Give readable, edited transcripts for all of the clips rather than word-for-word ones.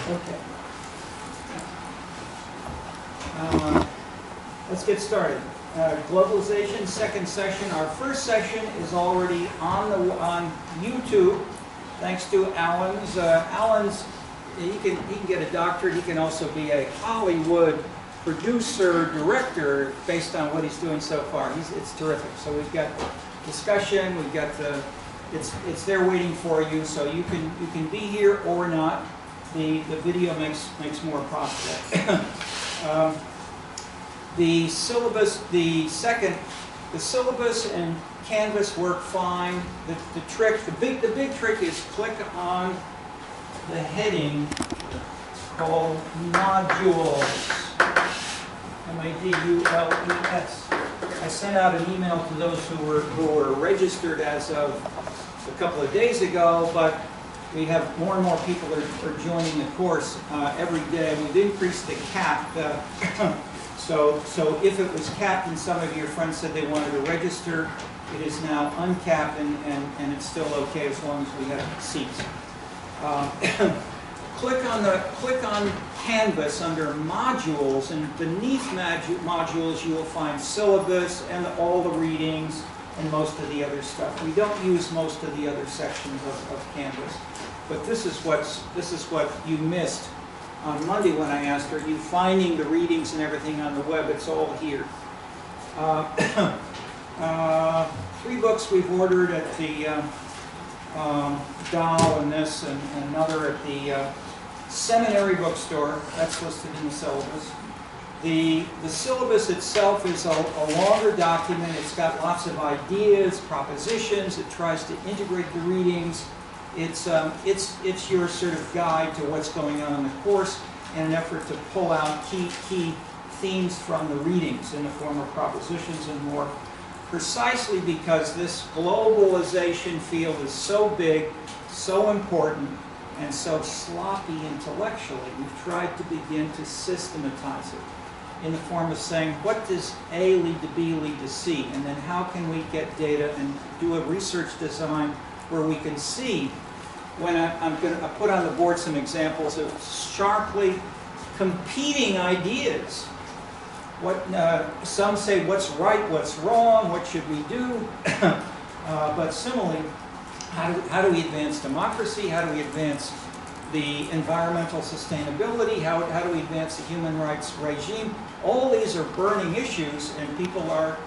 Okay. Let's get started. Globalization, second session. Our first session is already on YouTube, thanks to Alan's. He can get a doctorate. He can also be a Hollywood producer, director, based on what he's doing so far. It's terrific. So we've got discussion. We've got it's there waiting for you. So you can be here or not. The video makes more possible. The syllabus, the syllabus and Canvas work fine. The big trick is click on the heading called modules. M-A-D-U-L-E-S. I sent out an email to those who were registered as of a couple of days ago, but we have more and more people are joining the course every day. We've increased the cap. So if it was capped and some of your friends said they wanted to register, it is now uncapped and it's still okay as long as we have seats. Click on Canvas under modules, and beneath modules you will find syllabus and all the readings and most of the other stuff. We don't use most of the other sections of Canvas, but this is what you missed on Monday when I asked, are you finding the readings and everything on the web? It's all here. 3 books we've ordered at the Doll and this, and another at the Seminary bookstore. That's listed in the syllabus. The syllabus itself is a longer document. It's got lots of ideas, propositions. It tries to integrate the readings. It's your sort of guide to what's going on in the course in an effort to pull out key themes from the readings in the form of propositions and more. Precisely because this globalization field is so big, so important, and so sloppy intellectually, we've tried to begin to systematize it in the form of saying, what does A lead to B lead to C? And then how can we get data and do a research design where we can see, when I put on the board some examples of sharply competing ideas. Some say what's right, what's wrong, what should we do? But similarly, how do we advance democracy? How do we advance the environmental sustainability? How do we advance the human rights regime? All these are burning issues, and people are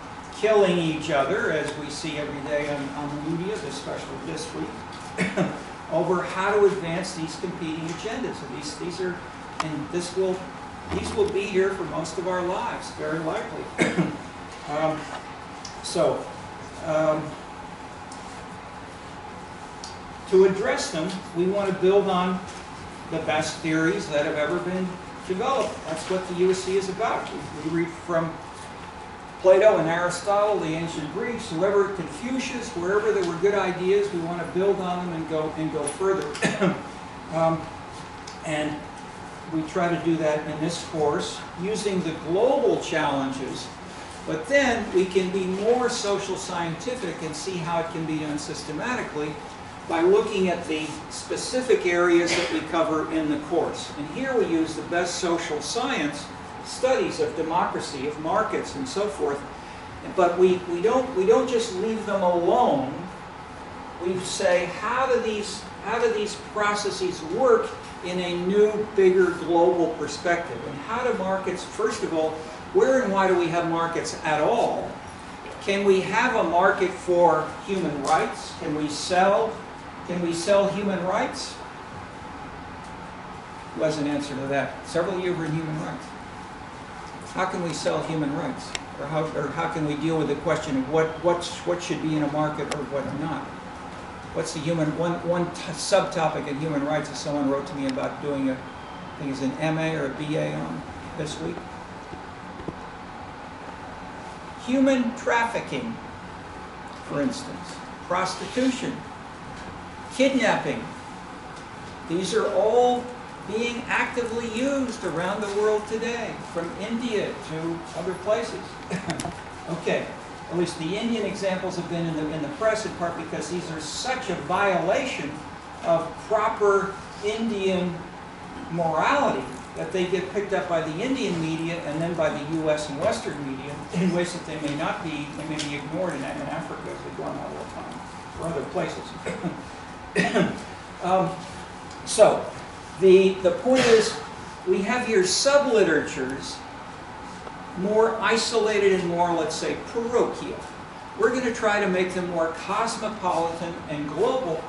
killing each other, as we see every day on the media, especially this week, over how to advance these competing agendas. And these will be here for most of our lives, very likely. To address them, we want to build on the best theories that have ever been developed. That's what the USC is about. We read from Plato and Aristotle, the ancient Greeks, Confucius, wherever there were good ideas, we want to build on them and go further. And we try to do that in this course using the global challenges, but then we can be more social scientific and see how it can be done systematically by looking at the specific areas that we cover in the course. And here we use the best social science studies of democracy, of markets, and so forth. But we don't just leave them alone. We say, how do these processes work in a new, bigger, global perspective? And how do markets, first of all, where and why do we have markets at all? Can we have a market for human rights? Can we sell human rights? Who has an answer to that? Several of you are in human rights. How can we sell human rights? Or how can we deal with the question of what should be in a market or what not? What's the one subtopic in human rights that someone wrote to me about doing I think it's an MA or a BA on this week? Human trafficking, for instance, prostitution, kidnapping. These are all being actively used around the world today, from India to other places. Okay, at least the Indian examples have been in the press, in part because these are such a violation of proper Indian morality that they get picked up by the Indian media and then by the U.S. and Western media in ways that they may not be, they may be ignored in Africa, as they go on all the time, or other places. So, the point is, we have here subliteratures, more isolated and more, let's say, parochial. We're going to try to make them more cosmopolitan and global.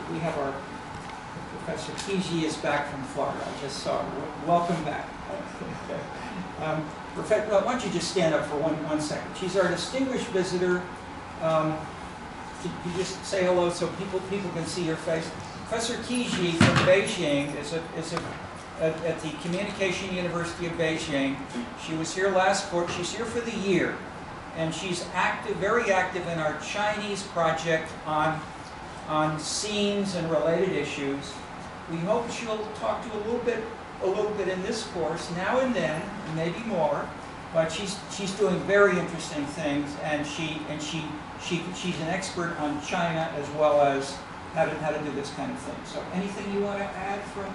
We have our Professor Kiji is back from Florida. I just saw her. Welcome back. Why don't you just stand up for one second? She's our distinguished visitor. Could you just say hello so people can see your face? Professor Kiji from Beijing is at the Communication University of Beijing. She was here last quarter. She's here for the year, and she's very active in our Chinese project on scenes and related issues. We hope she'll talk to you a little bit in this course now and then, and maybe more. But she's doing very interesting things, and she's an expert on China as well as how to do this kind of thing. So, anything you want to add from?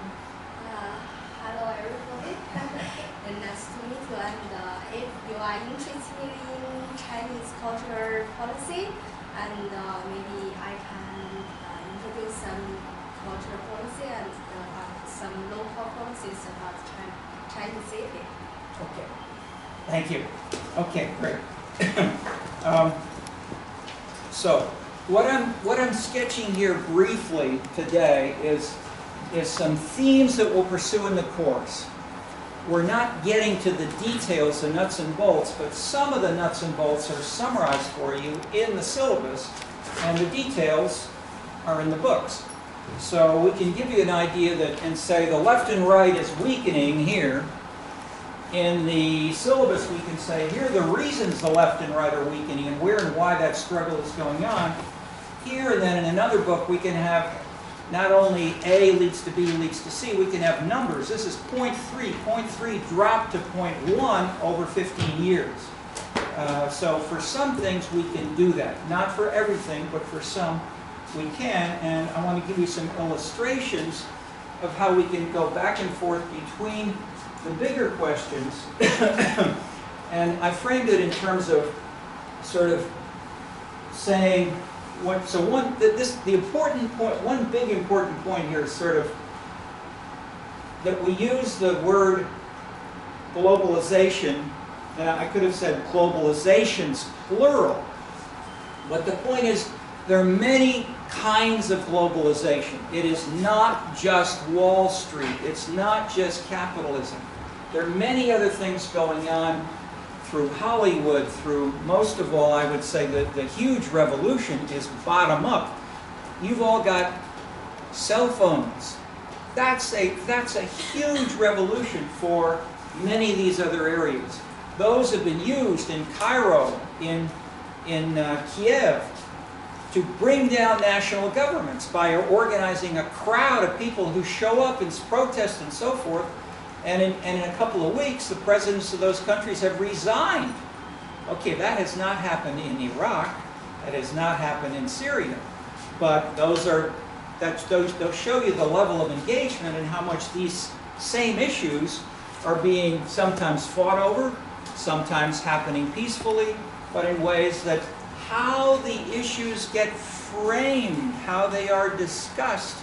Hello everybody, and nice to meet you. And if you are interested in Chinese cultural policy, and maybe I can introduce some cultural policy and some local policies about Chinese city. Okay, thank you. Okay, great. So, what I'm sketching here briefly today is some themes that we'll pursue in the course. We're not getting to the details, the nuts and bolts, but some of the nuts and bolts are summarized for you in the syllabus, and the details are in the books. So we can give you an idea that, and say the left and right is weakening here. In the syllabus we can say, here are the reasons the left and right are weakening and where and why that struggle is going on. Here and then in another book we can have not only A leads to B leads to C, we can have numbers. This is 0.3. 0.3 dropped to 0.1 over 15 years. So for some things we can do that. Not for everything, but for some we can. And I want to give you some illustrations of how we can go back and forth between the bigger questions. And I framed it in terms of sort of saying, the important point, one big important point here is sort of that we use the word globalization, and I could have said globalizations, plural. But the point is, there are many kinds of globalization. It is not just Wall Street. It's not just capitalism. There are many other things going on through Hollywood, through, most of all, I would say that the huge revolution is bottom up. You've all got cell phones. That's a huge revolution for many of these other areas. Those have been used in Cairo, in Kiev, to bring down national governments by organizing a crowd of people who show up and protest and so forth. And in a couple of weeks, the presidents of those countries have resigned. Okay, that has not happened in Iraq. That has not happened in Syria. But those show you the level of engagement and how much these same issues are being sometimes fought over, sometimes happening peacefully, but in ways that how the issues get framed, how they are discussed,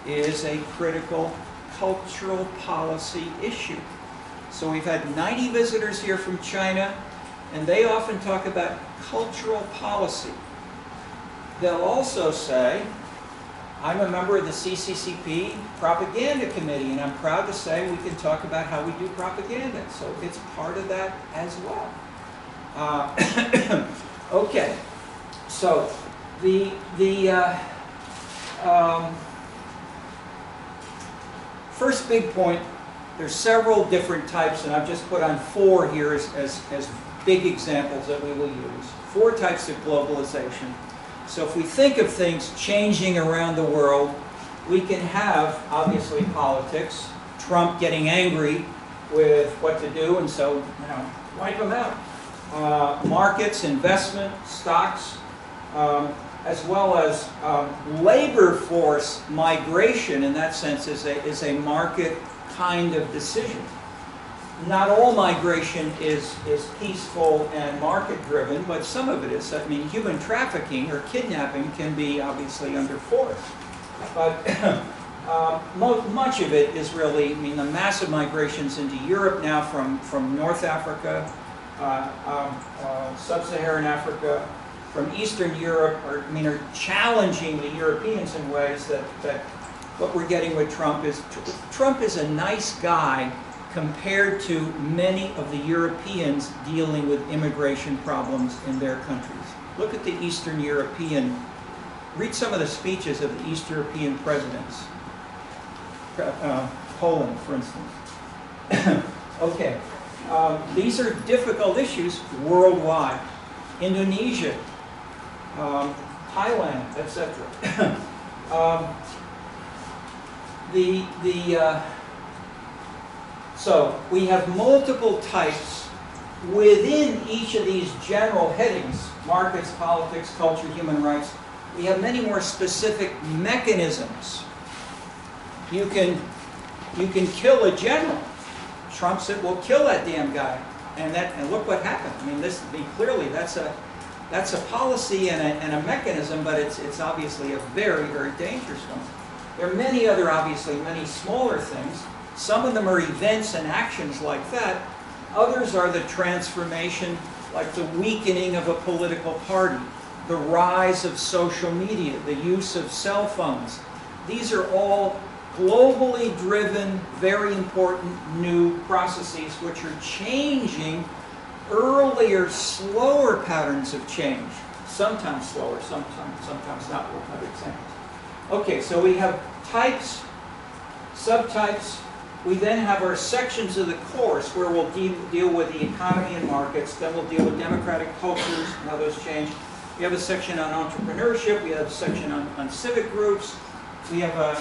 is a critical cultural policy issue. So we've had 90 visitors here from China, and they often talk about cultural policy. They'll also say, I'm a member of the CCCP Propaganda Committee, and I'm proud to say we can talk about how we do propaganda. So it's part of that as well. Okay, so the first big point, there's several different types, and I've just put on 4 here as big examples that we will use. 4 types of globalization. So if we think of things changing around the world, we can have, obviously, politics, Trump getting angry with what to do, and so, wipe him out. Markets, investment, stocks, as well as labor force migration, in that sense, is a market kind of decision. Not all migration is peaceful and market-driven, but some of it is. I mean, human trafficking or kidnapping can be obviously under force. But much of it is really, I mean, the massive migrations into Europe now from North Africa, Sub-Saharan Africa, from Eastern Europe, are challenging the Europeans in ways that what we're getting with Trump is a nice guy compared to many of the Europeans dealing with immigration problems in their countries. Look at the Eastern European, read some of the speeches of the East European presidents. Poland, for instance. Okay, these are difficult issues worldwide. Indonesia, Thailand, etc. So we have multiple types within each of these general headings: markets, politics, culture, human rights. We have many more specific mechanisms. You can kill a general. Trump said, "Well, kill that damn guy," and look what happened. I mean, clearly that's a policy and a mechanism, but it's obviously a very, very dangerous one. There are many other, obviously, many smaller things. Some of them are events and actions like that. Others are the transformation, like the weakening of a political party, the rise of social media, the use of cell phones. These are all globally driven, very important new processes which are changing earlier, slower patterns of change. Sometimes slower, sometimes not. We'll have examples. Okay, so we have types, subtypes. We then have our sections of the course where we'll deal with the economy and markets. Then we'll deal with democratic cultures and how those change. We have a section on entrepreneurship. We have a section on civic groups. We have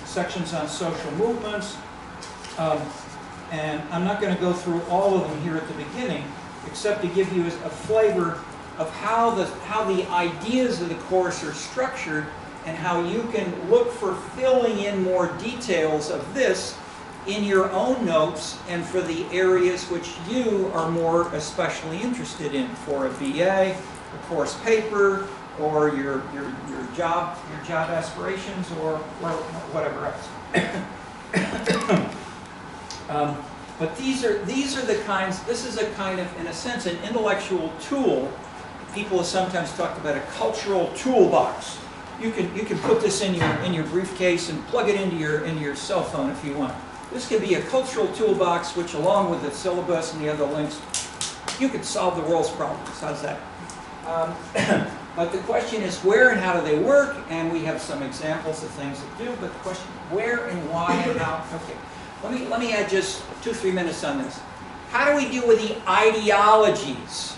sections on social movements. And I'm not going to go through all of them here at the beginning, except to give you a flavor of how the ideas of the course are structured and how you can look for filling in more details of this in your own notes and for the areas which you are more especially interested in for a BA, a course paper, or your job aspirations, or whatever else. But these are the kinds. This is a kind of, in a sense, an intellectual tool. People have sometimes talked about a cultural toolbox. You can put this in your briefcase and plug it into your cell phone if you want. This can be a cultural toolbox, which, along with the syllabus and the other links, you could solve the world's problems. How's that? But the question is, where and how do they work? And we have some examples of things that do. But the question, where and why and how? Okay. Let me add just 2-3 minutes on this. How do we deal with the ideologies,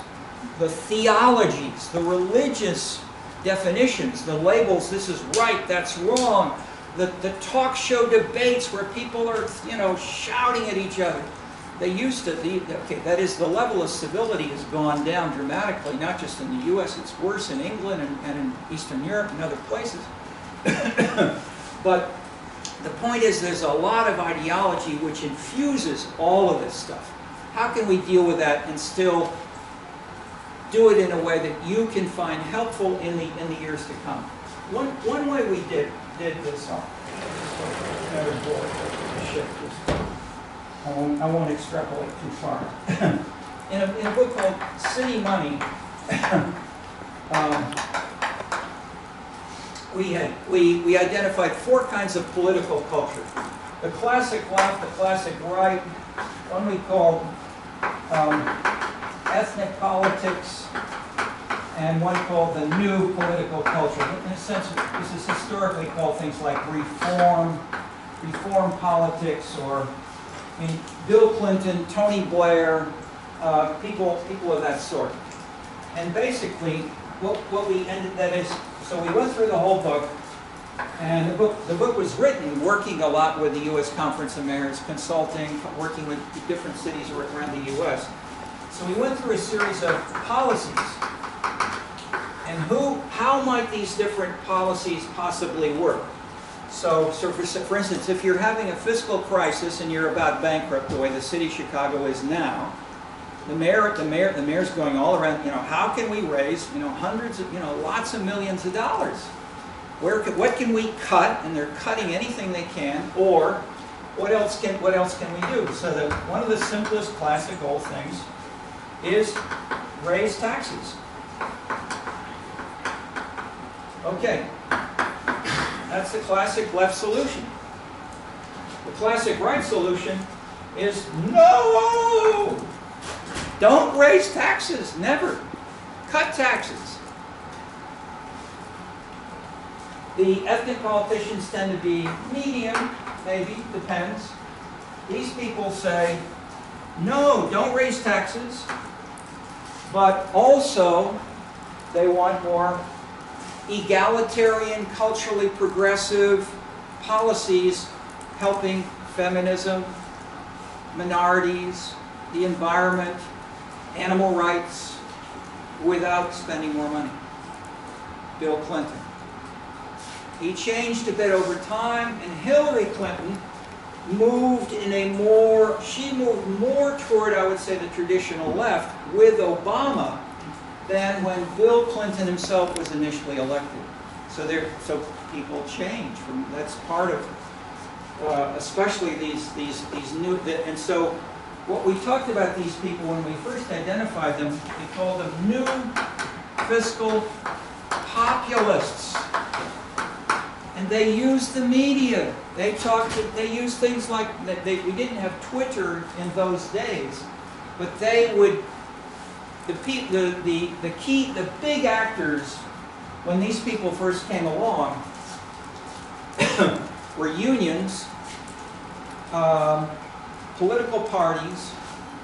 the theologies, the religious definitions, the labels? This is right, that's wrong. The talk show debates where people are, shouting at each other. They used to, that is, the level of civility has gone down dramatically, not just in the U.S., it's worse in England and in Eastern Europe and other places. But the point is there's a lot of ideology which infuses all of this stuff. How can we deal with that and still do it in a way that you can find helpful in the years to come? One way we did this, I won't extrapolate too far. In a book called City Money, we identified 4 kinds of political culture. The classic left, the classic right, one we call ethnic politics, and one called the new political culture. In a sense, this is historically called things like reform politics, or Bill Clinton, Tony Blair, people of that sort. And basically, what we ended, that is, so we went through the whole book, and the book was written working a lot with the U.S. Conference of Mayors, consulting, working with different cities around the U.S. So we went through a series of policies, and how might these different policies possibly work? So for instance, if you're having a fiscal crisis and you're about bankrupt, the way the city of Chicago is now, the mayor's going all around. How can we raise hundreds of lots of millions of dollars? What can we cut? And they're cutting anything they can. Or what else can we do? So one of the simplest classic old things is raise taxes. Okay, that's the classic left solution. The classic right solution is no! Don't raise taxes, never. Cut taxes. The ethnic politicians tend to be medium, maybe, depends. These people say, no, don't raise taxes, but also they want more egalitarian, culturally progressive policies helping feminism, minorities, the environment, animal rights, without spending more money. Bill Clinton. He changed a bit over time, and Hillary Clinton moved she moved more toward, I would say, the traditional left with Obama than when Bill Clinton himself was initially elected. So people change. That's part of, especially these new. And so, what we talked about these people when we first identified them, we called them new fiscal populists. And they used the media. They used things like we didn't have Twitter in those days, but they would. The big actors when these people first came along were unions, political parties,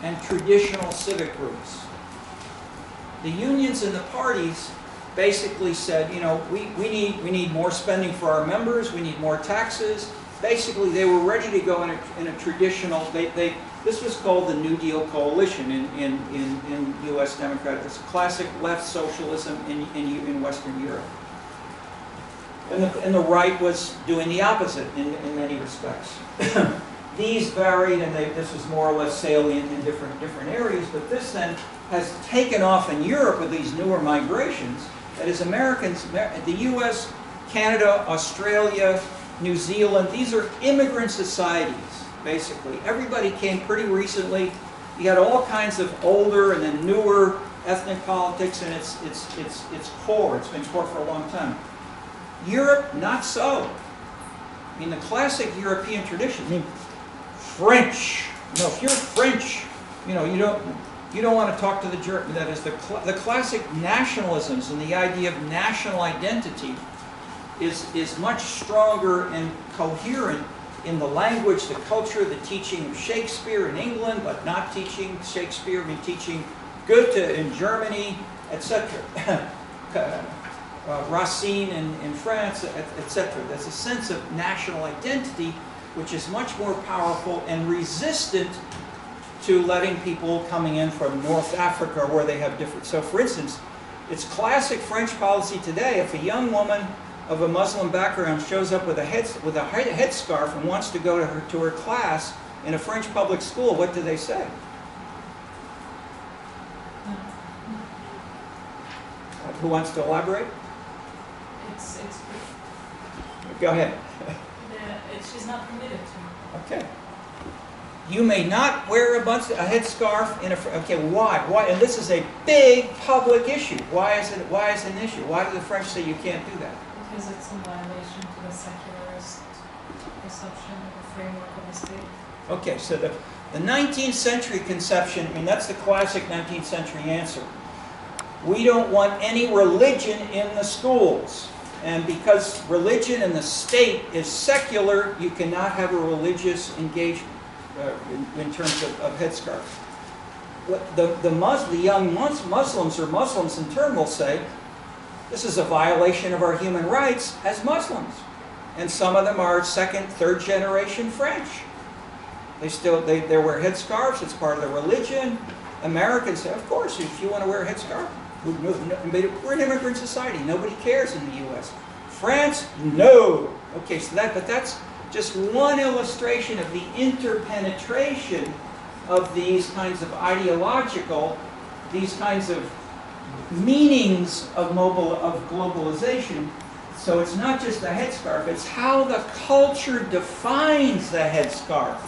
and traditional civic groups. The unions and the parties basically said, we need more spending for our members, we need more taxes. Basically, they were ready to go in a traditional. This was called the New Deal Coalition in U.S. Democratic. It's classic left socialism in Western Europe. And the right was doing the opposite in many respects. These varied, and this was more or less salient in different areas. But this then has taken off in Europe with these newer migrations. That is, Americans, the U.S., Canada, Australia, New Zealand. These are immigrant societies. Basically, everybody came pretty recently. You got all kinds of older and then newer ethnic politics, and it's core. It's been core for a long time. Europe, not so. I mean, the classic European tradition. I mean, French. If you're French, you don't want to talk to the German. That is the classic nationalisms, and the idea of national identity is much stronger and coherent in the language, the culture, the teaching of Shakespeare in England, but not teaching Shakespeare, teaching Goethe in Germany, etc. Racine in France, etc. There's a sense of national identity which is much more powerful and resistant to letting people coming in from North Africa where they have different. So for instance, it's classic French policy today. If a young woman of a Muslim background shows up with a headscarf and wants to go to her class in a French public school, what do they say? Who wants to elaborate? It's Go ahead. she's not permitted to. Okay. You may not wear a headscarf in a. Okay, why? Why? And this is a big public issue. Why is it? Why is it an issue? Why do the French say you can't do that? Because it's in violation to the secularist perception of the framework of the state. Okay, so the 19th century conception, I mean, that's the classic 19th century answer. We don't want any religion in the schools. And because religion in the state is secular, you cannot have a religious engagement in terms of headscarves. What the young Muslims or Muslims in turn will say, this is a violation of our human rights as Muslims. And some of them are second, third generation French. They wear headscarves, it's part of their religion. Americans say, of course, if you want to wear a headscarf, we're an immigrant society. Nobody cares in the U.S. France, no. Okay, so but that's just one illustration of the interpenetration of these kinds of these kinds of meanings of globalization. So it's not just the headscarf, it's how the culture defines the headscarf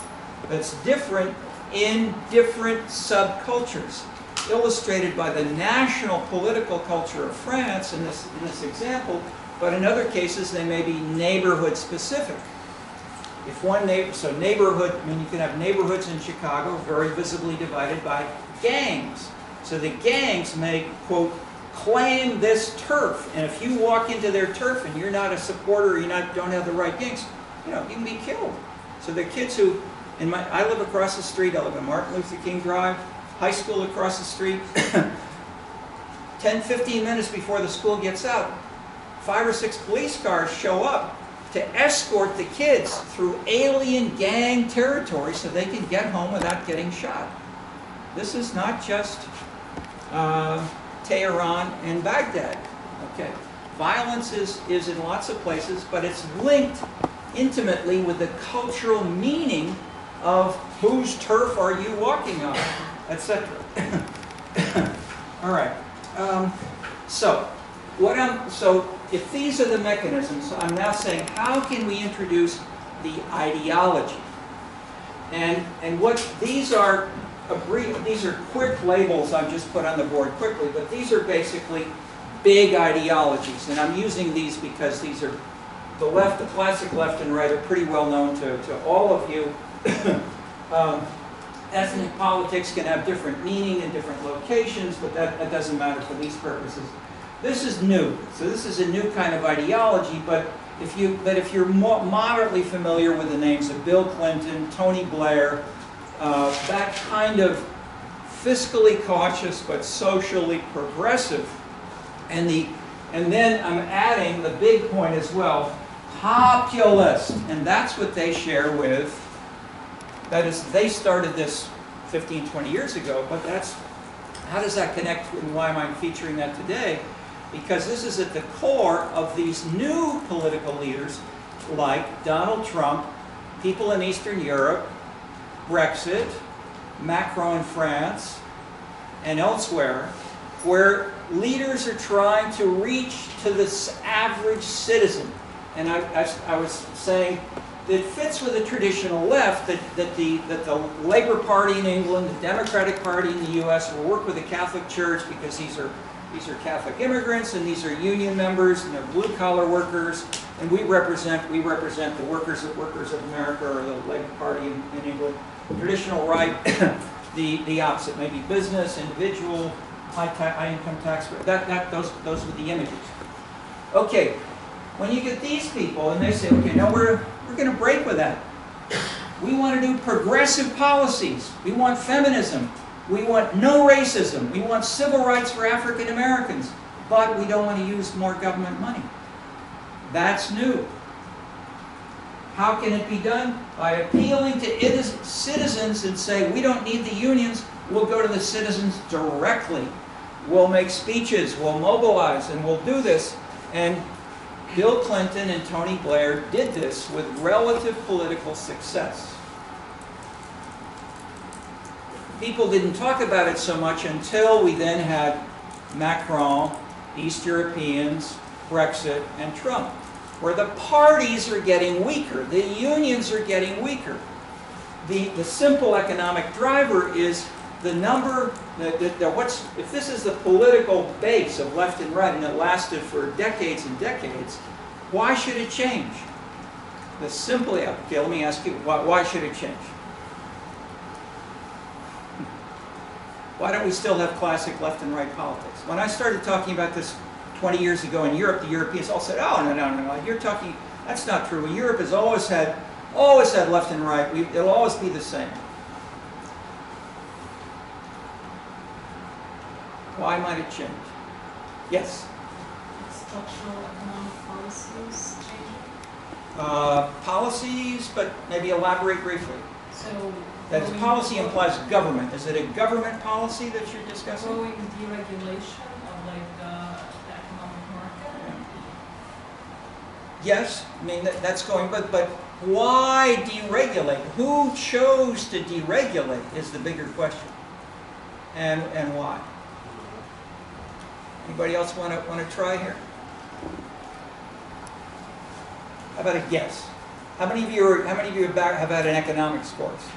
that's different in different subcultures. Illustrated by the national political culture of France in this example, but in other cases they may be neighborhood specific. If one neighborhood, I mean, you can have neighborhoods in Chicago very visibly divided by gangs. So the gangs may, quote, claim this turf, and if you walk into their turf and you're not a supporter, or don't have the right gangs, you can be killed. So the kids who, I live across the street, I live in Martin Luther King Drive, high school across the street. 10, 15 minutes before the school gets out, 5 or 6 police cars show up to escort the kids through alien gang territory so they can get home without getting shot. This is not just Tehran and Baghdad. Okay, violence is in lots of places, but it's linked intimately with the cultural meaning of whose turf are you walking on, etc. All right. So if these are the mechanisms, I'm now saying, how can we introduce the ideology? And what these are quick labels I've just put on the board quickly, but these are basically big ideologies, and I'm using these because these are the classic left and right are pretty well known to all of you. Ethnic politics can have different meaning in different locations, but that doesn't matter for these purposes. This is new, so this is a new kind of ideology. But if you're moderately familiar with the names of Bill Clinton, Tony Blair, that kind of fiscally cautious but socially progressive, and then I'm adding the big point as well, populist, and that's what they share with. That is, they started this 15, 20 years ago, but how does that connect and why am I featuring that today? Because this is at the core of these new political leaders like Donald Trump, people in Eastern Europe, Brexit, Macron in France, and elsewhere, where leaders are trying to reach to this average citizen. And I was saying, it fits with the traditional left that the Labour Party in England, the Democratic Party in the U.S. will work with the Catholic Church because these are Catholic immigrants and these are union members and they're blue-collar workers, and we represent the workers of America, or the Labour Party in England. Traditional right, the opposite, maybe business, individual, high income tax. Those were the images. Okay, when you get these people and they say, okay, no, we're going to break with that. We want to do progressive policies. We want feminism. We want no racism. We want civil rights for African Americans. But we don't want to use more government money. That's new. How can it be done? By appealing to citizens and say, we don't need the unions. We'll go to the citizens directly. We'll make speeches. We'll mobilize. And we'll do this. And Bill Clinton and Tony Blair did this with relative political success. People didn't talk about it so much until we then had Macron, East Europeans, Brexit, and Trump, where the parties are getting weaker, the unions are getting weaker. The simple economic driver is the number, if this is the political base of left and right and it lasted for decades and decades, why should it change? Okay, let me ask you, why should it change? Why don't we still have classic left and right politics? When I started talking about this 20 years ago in Europe, the Europeans all said, oh, no, you're talking, that's not true. Europe has always had left and right. It'll always be the same. Why might it change? Yes? Structural economic policies changing? Policies, but maybe elaborate briefly. So That policy implies government. Is it a government policy that you're discussing? growing deregulation of like the economic market? Yes, I mean that's going, but why deregulate? Who chose to deregulate is the bigger question, and why? Anybody else want to try here? How about a guess? How many of you have had an economics course?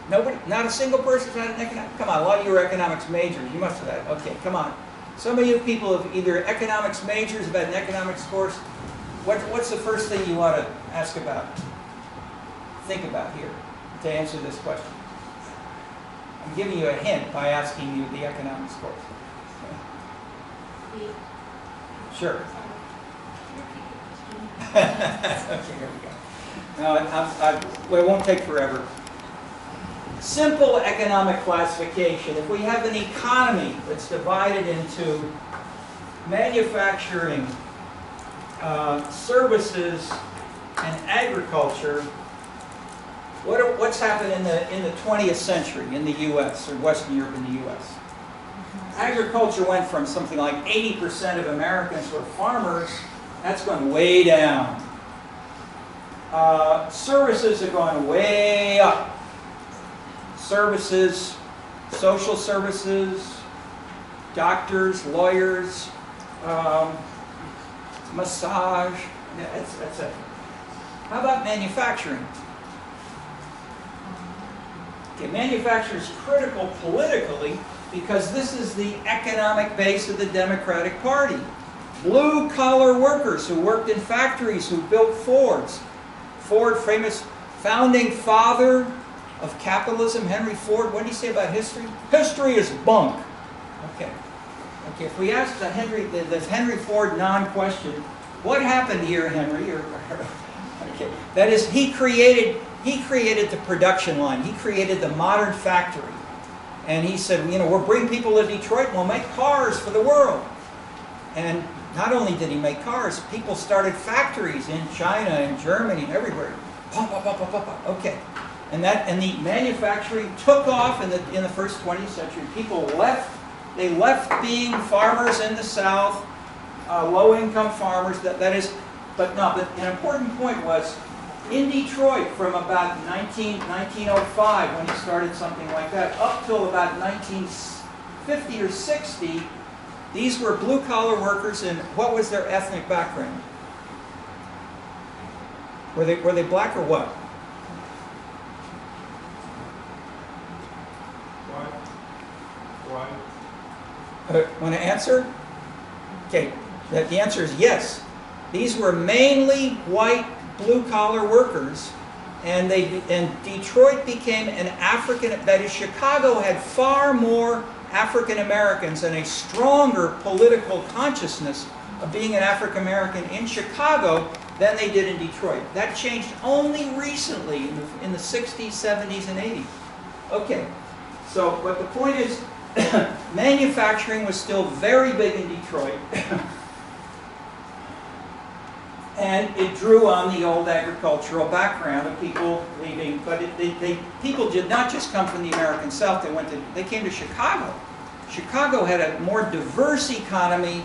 Nobody? Not a single person has had an economics? Come on, a lot of you are economics majors. You must have had. Okay, come on. Some of you people have either economics majors, have had an economics course. What's the first thing you want to ask about? Think about here to answer this question. I'm giving you a hint by asking you the economics course. Okay. Sure. Okay, here we go. No, it won't take forever. Simple economic classification. If we have an economy that's divided into manufacturing, services, and agriculture, what's happened in the 20th century in the U.S. or Western Europe in the U.S.? Agriculture went from something like 80% of Americans were farmers. That's gone way down. Services have gone way up. Services, social services, doctors, lawyers, massage, that's it. How about manufacturing? Okay, manufacturing is critical politically because this is the economic base of the Democratic Party. Blue-collar workers who worked in factories, who built Fords. Ford, famous founding father of capitalism, Henry Ford. What did he say about history? History is bunk. Okay. Okay. If we ask the Henry Ford non-question, what happened here, Henry? Okay. That is, he created the production line. He created the modern factory, and he said, we'll bring people to Detroit and we'll make cars for the world. And not only did he make cars, people started factories in China and Germany and everywhere. Pop, pop, pop, pop, pop, pop. Okay. And the manufacturing took off in the first 20th century. People left. They left being farmers in the South, low-income farmers. That is, but an important point was in Detroit from about 1905 when he started something like that up till about 1950 or 60. These were blue-collar workers, and what was their ethnic background? Were they black or what? Want to answer? Okay, the answer is yes. These were mainly white blue-collar workers, and Detroit became an African. That is, Chicago had far more African Americans and a stronger political consciousness of being an African American in Chicago than they did in Detroit. That changed only recently in the 60s, 70s, and 80s. Okay, so but the point is, manufacturing was still very big in Detroit. And it drew on the old agricultural background of people leaving. But people did not just come from the American South. They came to Chicago. Chicago had a more diverse economy,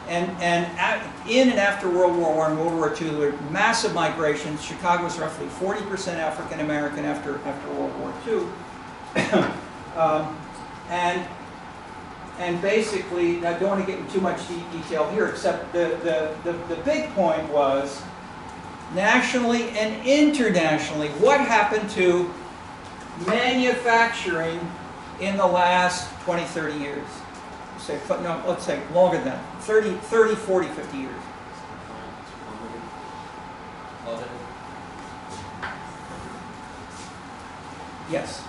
in and after World War I and World War II, there were massive migrations. Chicago was roughly 40% African American after World War II. And basically, I don't want to get into too much detail here, except the big point was, nationally and internationally, what happened to manufacturing in the last 20, 30 years? Say, no, let's say longer than that, 30, 40, 50 years. Yes.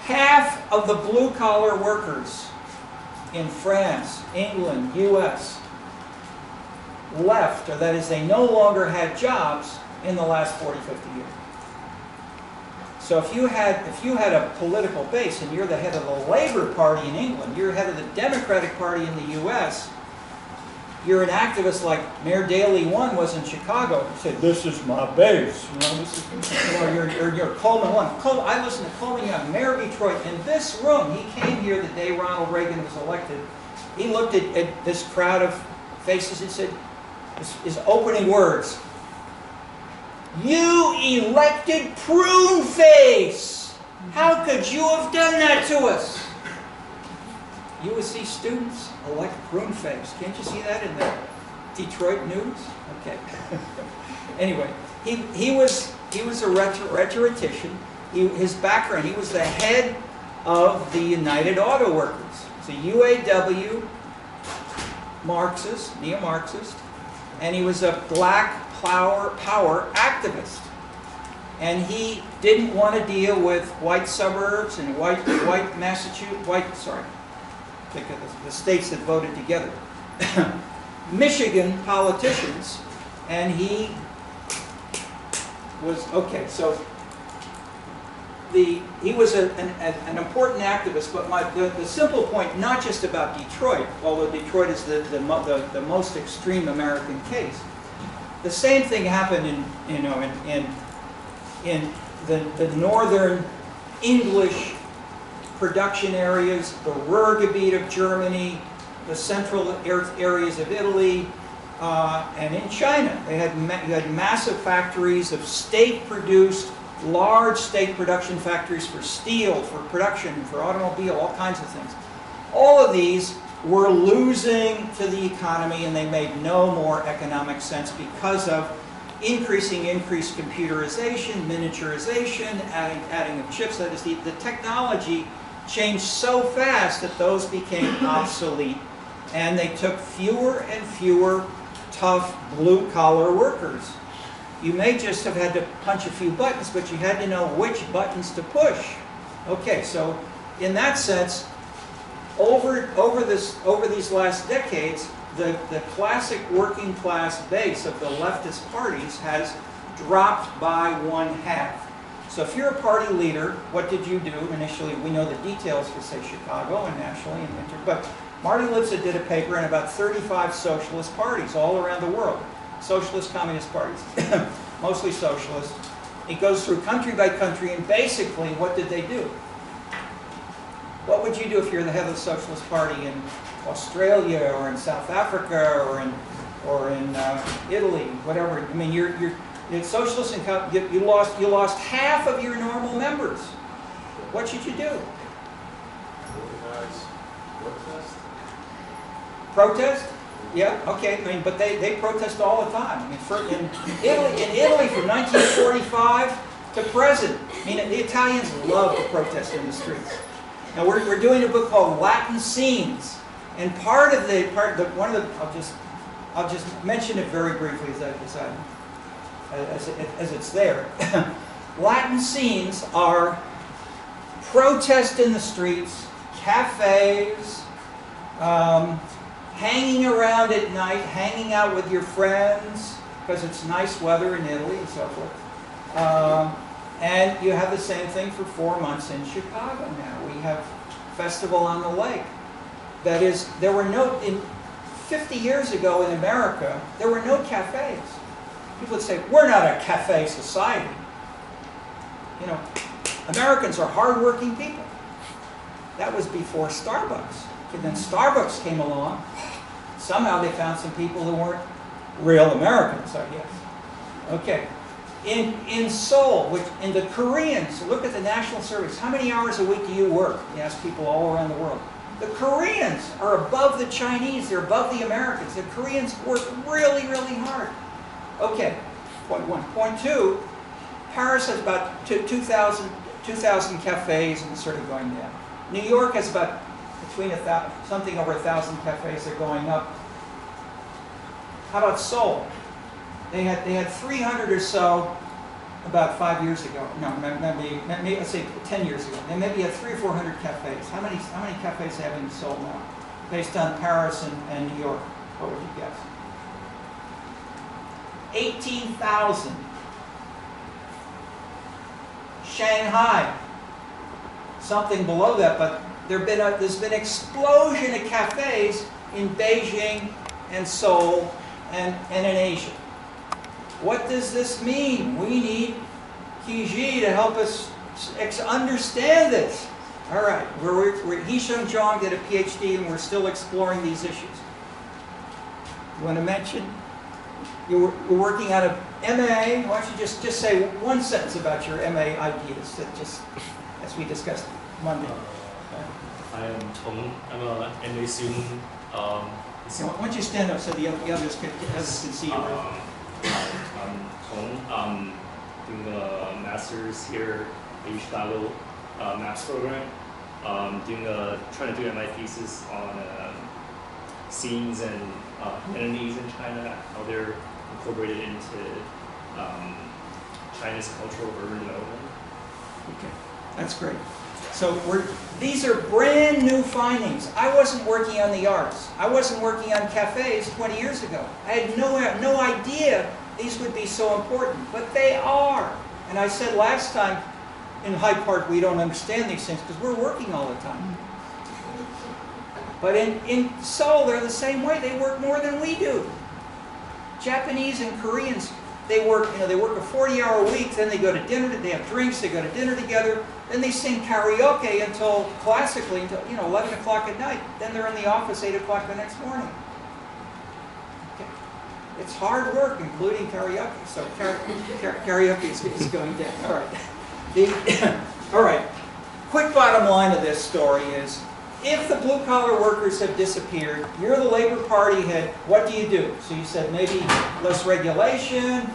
Half of the blue-collar workers in France, England, US left, or that is, they no longer had jobs in the last 40, 50 years. So if you had a political base and you're the head of the Labour Party in England, you're head of the Democratic Party in the US, you're an activist like Mayor Daley One was in Chicago. He said, "This is my base." You know, this is, you know, you're Coleman One. I listened to Coleman Young, Mayor of Detroit, in this room. He came here the day Ronald Reagan was elected. He looked at this crowd of faces and said, his opening words, "You elected prune face! How could you have done that to us?" USC students elect prune face. Can't you see that in the Detroit news? Okay. Anyway, he was a rhetorician. His background, he was the head of the United Auto Workers. He's a UAW Marxist, neo-Marxist, and he was a black power activist. And he didn't want to deal with white suburbs and white Massachusetts, think of the states that voted together. Michigan politicians, and he was, okay, so he was an important activist, but the simple point, not just about Detroit, although Detroit is the most extreme American case. The same thing happened in the northern English production areas, the Ruhrgebiet of Germany, the central areas of Italy, and in China. You had massive factories of state-produced, large state production factories for steel, for production, for automobile, all kinds of things. All of these were losing to the economy, and they made no more economic sense because of increased computerization, miniaturization, adding of chips. That is, the technology changed so fast that those became obsolete, and they took fewer and fewer tough blue-collar workers. You may just have had to punch a few buttons, but you had to know which buttons to push. Okay, so in that sense, over these last decades, the classic working class base of the leftist parties has dropped by 1/2. So if you're a party leader, what did you do initially? We know the details for, say, Chicago and nationally and but Marty Lipset did a paper in about 35 socialist parties all around the world. Socialist, communist parties, mostly socialist. It goes through country by country, and basically, what did they do? What would you do if you're the head of the Socialist Party in Australia or in South Africa or in Italy, whatever? I mean, you're socialist, and you lost half of your normal members. What should you do? Protest? Yeah, okay. I mean, but they protest all the time. I mean, in Italy from 1945 to present. I mean, the Italians love to protest in the streets. Now we're doing a book called Latin Scenes, and I'll just mention it very briefly as it's there. Latin scenes are protest in the streets, cafes, hanging around at night, hanging out with your friends, because it's nice weather in Italy and so forth. And you have the same thing for 4 months in Chicago now. We have Festival on the Lake. That is, there were 50 years ago in America, there were no cafes. People would say, we're not a cafe society. You know, Americans are hardworking people. That was before Starbucks. And then Starbucks came along, somehow they found some people who weren't real Americans, I guess. Okay. In Seoul, in the Koreans, look at the national service. How many hours a week do you work? You ask people all around the world. The Koreans are above the Chinese. They're above the Americans. The Koreans work really, really hard. Okay, point one. Point two, Paris has about 2,000 cafes and it's sort of going down. New York has about something over 1,000 cafes. They're going up. How about Seoul? They had 300 or so about 5 years ago. No, maybe let's say 10 years ago. They maybe had 300 or 400 cafes. How many cafes have in Seoul now? Based on Paris and New York, what would you guess? 18,000. Shanghai, something below that, but there's been an explosion of cafes in Beijing and Seoul and in Asia. What does this mean? We need Qi to help us understand this. All right, Hee-Sung Jong did a PhD and we're still exploring these issues. You want to mention? You're working on a MA. Why don't you just say one sentence about your MA ideas, just as we discussed Monday. I am Tong. I'm a MA student. Why don't you stand up so the others can see you? I'm Tong. I'm doing a master's here at U Chicago MAPS program. Trying to do my thesis on scenes and entities in China, how they're incorporated into China's cultural urban development. Okay, that's great. So these are brand new findings. I wasn't working on the arts. I wasn't working on cafes 20 years ago. I had no idea these would be so important, but they are. And I said last time, in Hyde Park, we don't understand these things because we're working all the time. But in Seoul, they're the same way. They work more than we do. Japanese and Koreans, they work a 40-hour week, then they go to dinner, they have drinks, they go to dinner together, then they sing karaoke classically until 11 o'clock at night. Then they're in the office 8 o'clock the next morning. Okay. It's hard work, including karaoke. So karaoke is going down. All right. All right. Quick bottom line of this story is, if the blue-collar workers have disappeared, you're the Labor Party head, what do you do? So you said maybe less regulation,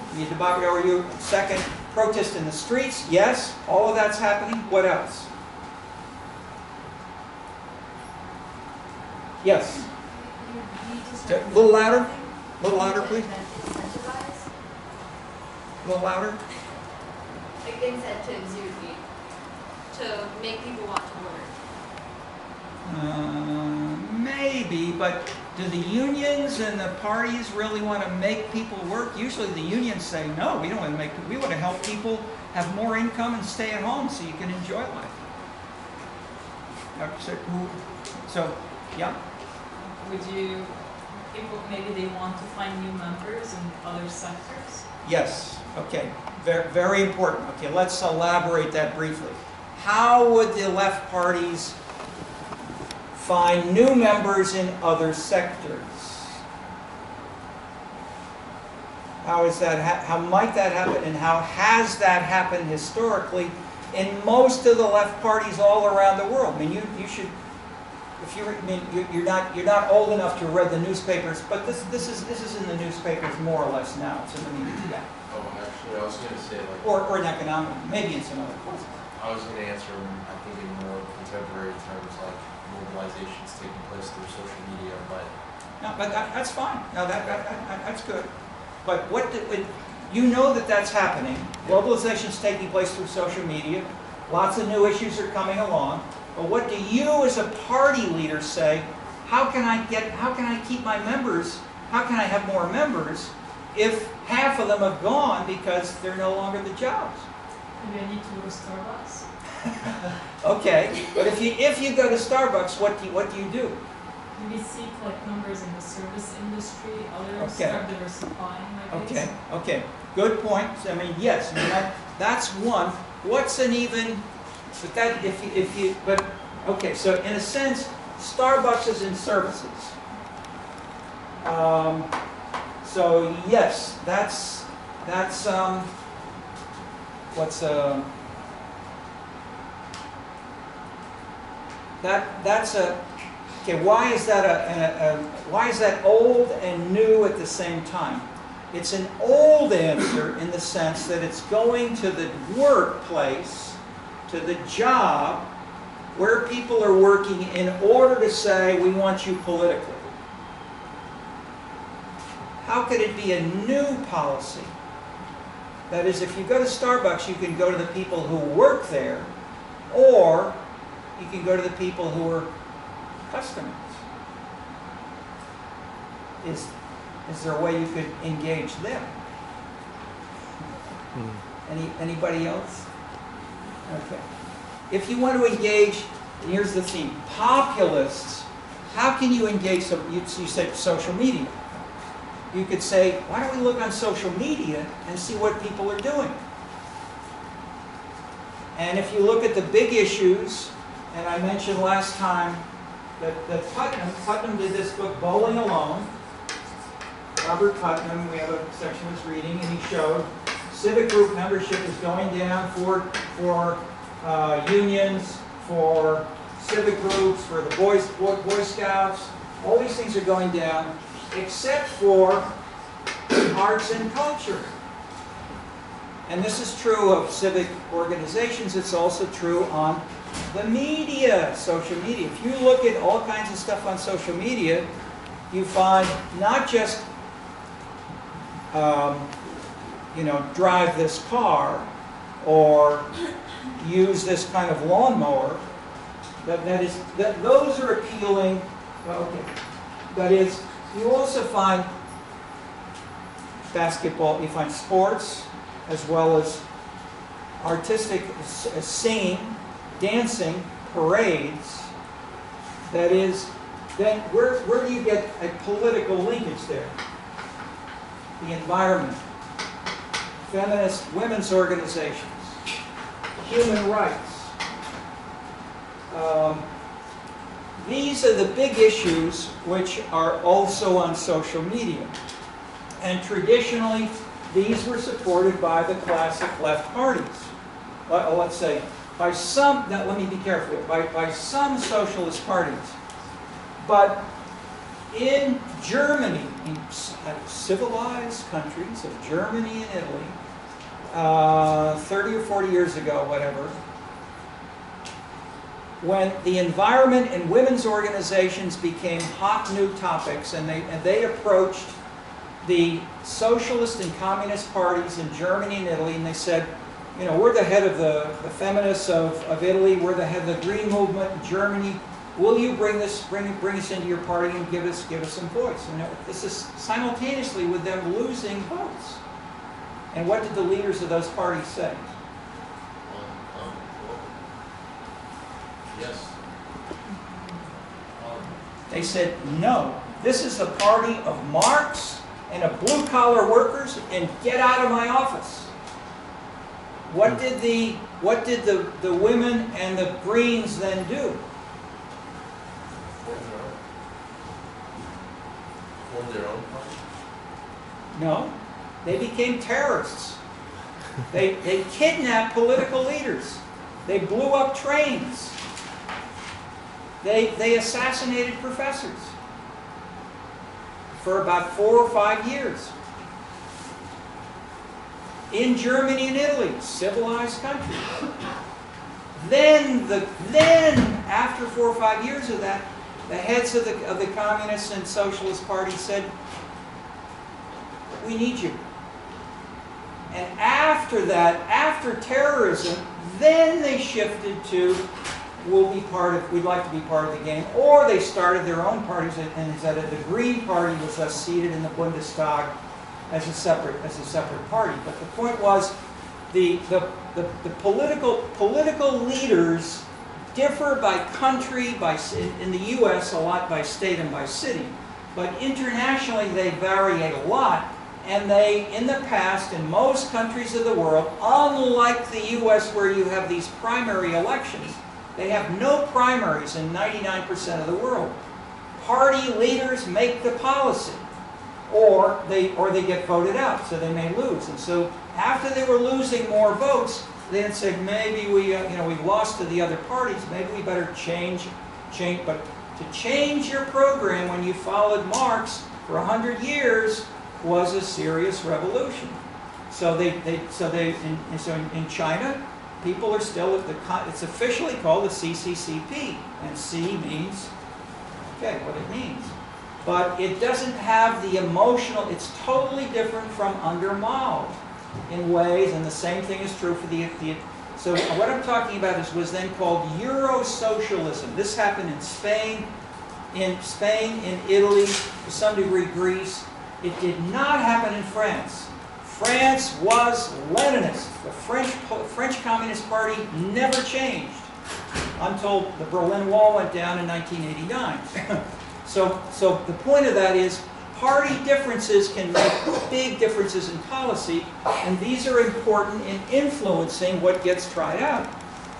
second, protest in the streets, yes, all of that's happening. What else? Yes? A little louder? A little louder, please. A little louder? Like incentives you need to make people want to work. Maybe, but do the unions and the parties really want to make people work? Usually the unions say, no, we don't want to make people, we want to help people have more income and stay at home so you can enjoy life. So, yeah? People, maybe they want to find new members in other sectors? Yes, okay, very, very important. Okay, let's elaborate that briefly. How would the left parties find new members in other sectors? How might that happen, and how has that happened historically in most of the left parties all around the world? I mean, you should, if you're not old enough to have read the newspapers, but this is in the newspapers more or less now. So let me do that. Oh, actually, I was going to say or in economic, maybe in some other places. I was going to answer, I think, in more contemporary terms, like mobilizations taking place through social media, but no, but that's fine. No, that's good. But you know that's happening. Globalization's taking place through social media. Lots of new issues are coming along. But what do you, as a party leader, say? How can I keep my members? How can I have more members if half of them have gone because they're no longer the jobs? Maybe I need to go to Starbucks. Okay, but if you go to Starbucks, what do you do? Maybe seek members in the service industry, others Okay. are diversifying my base. Okay, good point. I mean, yes, that's one. What's an even? But that okay. So in a sense, Starbucks is in services. So yes, that's what's that's a okay. Why is that why is that old and new at the same time? It's an old answer in the sense that it's going to the workplace, to the job, where people are working in order to say, we want you politically. How could it be a new policy? That is, if you go to Starbucks, you can go to the people who work there, or you can go to the people who are customers. Is there a way you could engage them? Anybody else? Okay. If you want to engage, and here's the theme, populists, how can you engage them? You said social media. You could say, why don't we look on social media and see what people are doing? And if you look at the big issues, and I mentioned last time that Putnam did this book, Bowling Alone. Robert Putnam, we have a section of his reading, and he showed civic group membership is going down for unions, for civic groups, for the Boy Scouts. All these things are going down, except for arts and culture. And this is true of civic organizations. It's also true on the media, social media. If you look at all kinds of stuff on social media, you find not just drive this car or use this kind of lawnmower. Those are appealing. Okay, that is, you also find basketball. You find sports as well as artistic singing, dancing, parades. That is, then where do you get a political linkage there? The environment, feminist women's organizations, human rights. These are the big issues which are also on social media. And traditionally, these were supported by the classic left parties. Let's say, by some, now let me be careful, by some socialist parties. But in Germany, in civilized countries of Germany and Italy, 30 or 40 years ago, whatever, when the environment and women's organizations became hot new topics, and they approached the socialist and communist parties in Germany and Italy, and they said, you know, we're the head of the feminists of Italy, we're the head of the Green Movement in Germany. Will you bring us into your party and give us some voice? And this is simultaneously with them losing votes. And what did the leaders of those parties say? Yes. They said, no, this is the party of Marx and of blue-collar workers, and get out of my office. What did the women and the Greens then do? Form their own party? No, they became terrorists. They kidnapped political leaders. They blew up trains. They assassinated professors for about 4 or 5 years. In Germany and Italy, civilized countries. Then after 4 or 5 years of that, the heads of the communist and socialist parties said, we need you. And after that, after terrorism, then they shifted to, we'd like to be part of the game. Or they started their own parties, and the Green Party was thus seated in the Bundestag as a separate party. But the point was, the political leaders differ by country, in the U.S. a lot by state and by city, but internationally they vary a lot. And in the past, in most countries of the world, unlike the U.S. where you have these primary elections, they have no primaries in 99% of the world. Party leaders make the policy. or they get voted out, so they may lose. And so after they were losing more votes, they then said, maybe we lost to the other parties, maybe we better change. But to change your program when you followed Marx for 100 years was a serious revolution. So in China, people are still it's officially called the CCCP, and C means what it means. But it doesn't have the emotional, it's totally different from under Mao in ways, and the same thing is true for so what I'm talking about was then called Euro-socialism. This happened in Spain, in Italy, to some degree Greece. It did not happen in France. France was Leninist. The French Communist Party never changed until the Berlin Wall went down in 1989. So the point of that is party differences can make big differences in policy, and these are important in influencing what gets tried out.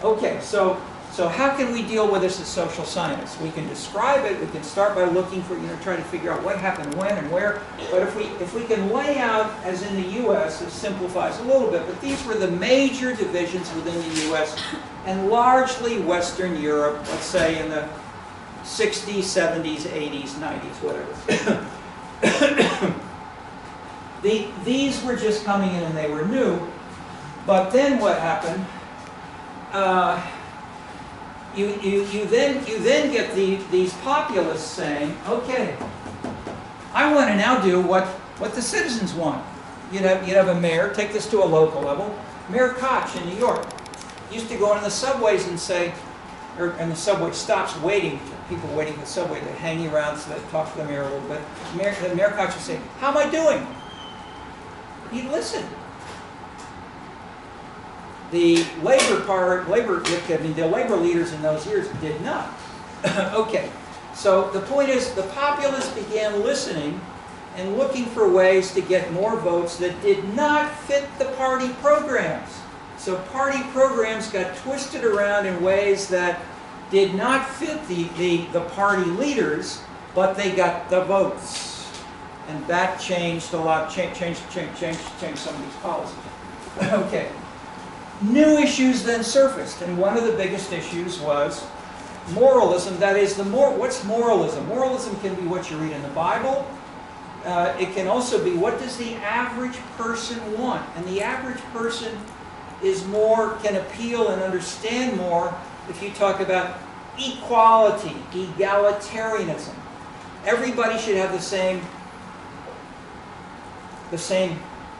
Okay, so how can we deal with this as social scientists? We can describe it. We can start by looking for, trying to figure out what happened when and where. But if we can lay out, as in the U.S., it simplifies a little bit, but these were the major divisions within the U.S. and largely Western Europe, let's say in the 60s, 70s, 80s, 90s, whatever. These were just coming in and they were new. But then what happened? You then get these populists saying, okay, I want to now do what the citizens want. You'd have a mayor, take this to a local level. Mayor Koch in New York used to go on the subways and say, and the subway stops waiting, people waiting for the subway, they hang around so they talk to the mayor a little bit. The Mayor Koch would say, how am I doing? He'd listen. The labor leaders in those years did not. Okay, so the point is the populists began listening and looking for ways to get more votes that did not fit the party programs. So party programs got twisted around in ways that did not fit the party leaders, but they got the votes. And that changed a lot, changed some of these policies. Okay. New issues then surfaced, and one of the biggest issues was moralism. That is, what's moralism? Moralism can be what you read in the Bible. It can also be, what does the average person want? And the average person can appeal and understand more if you talk about equality, egalitarianism. Everybody should have the same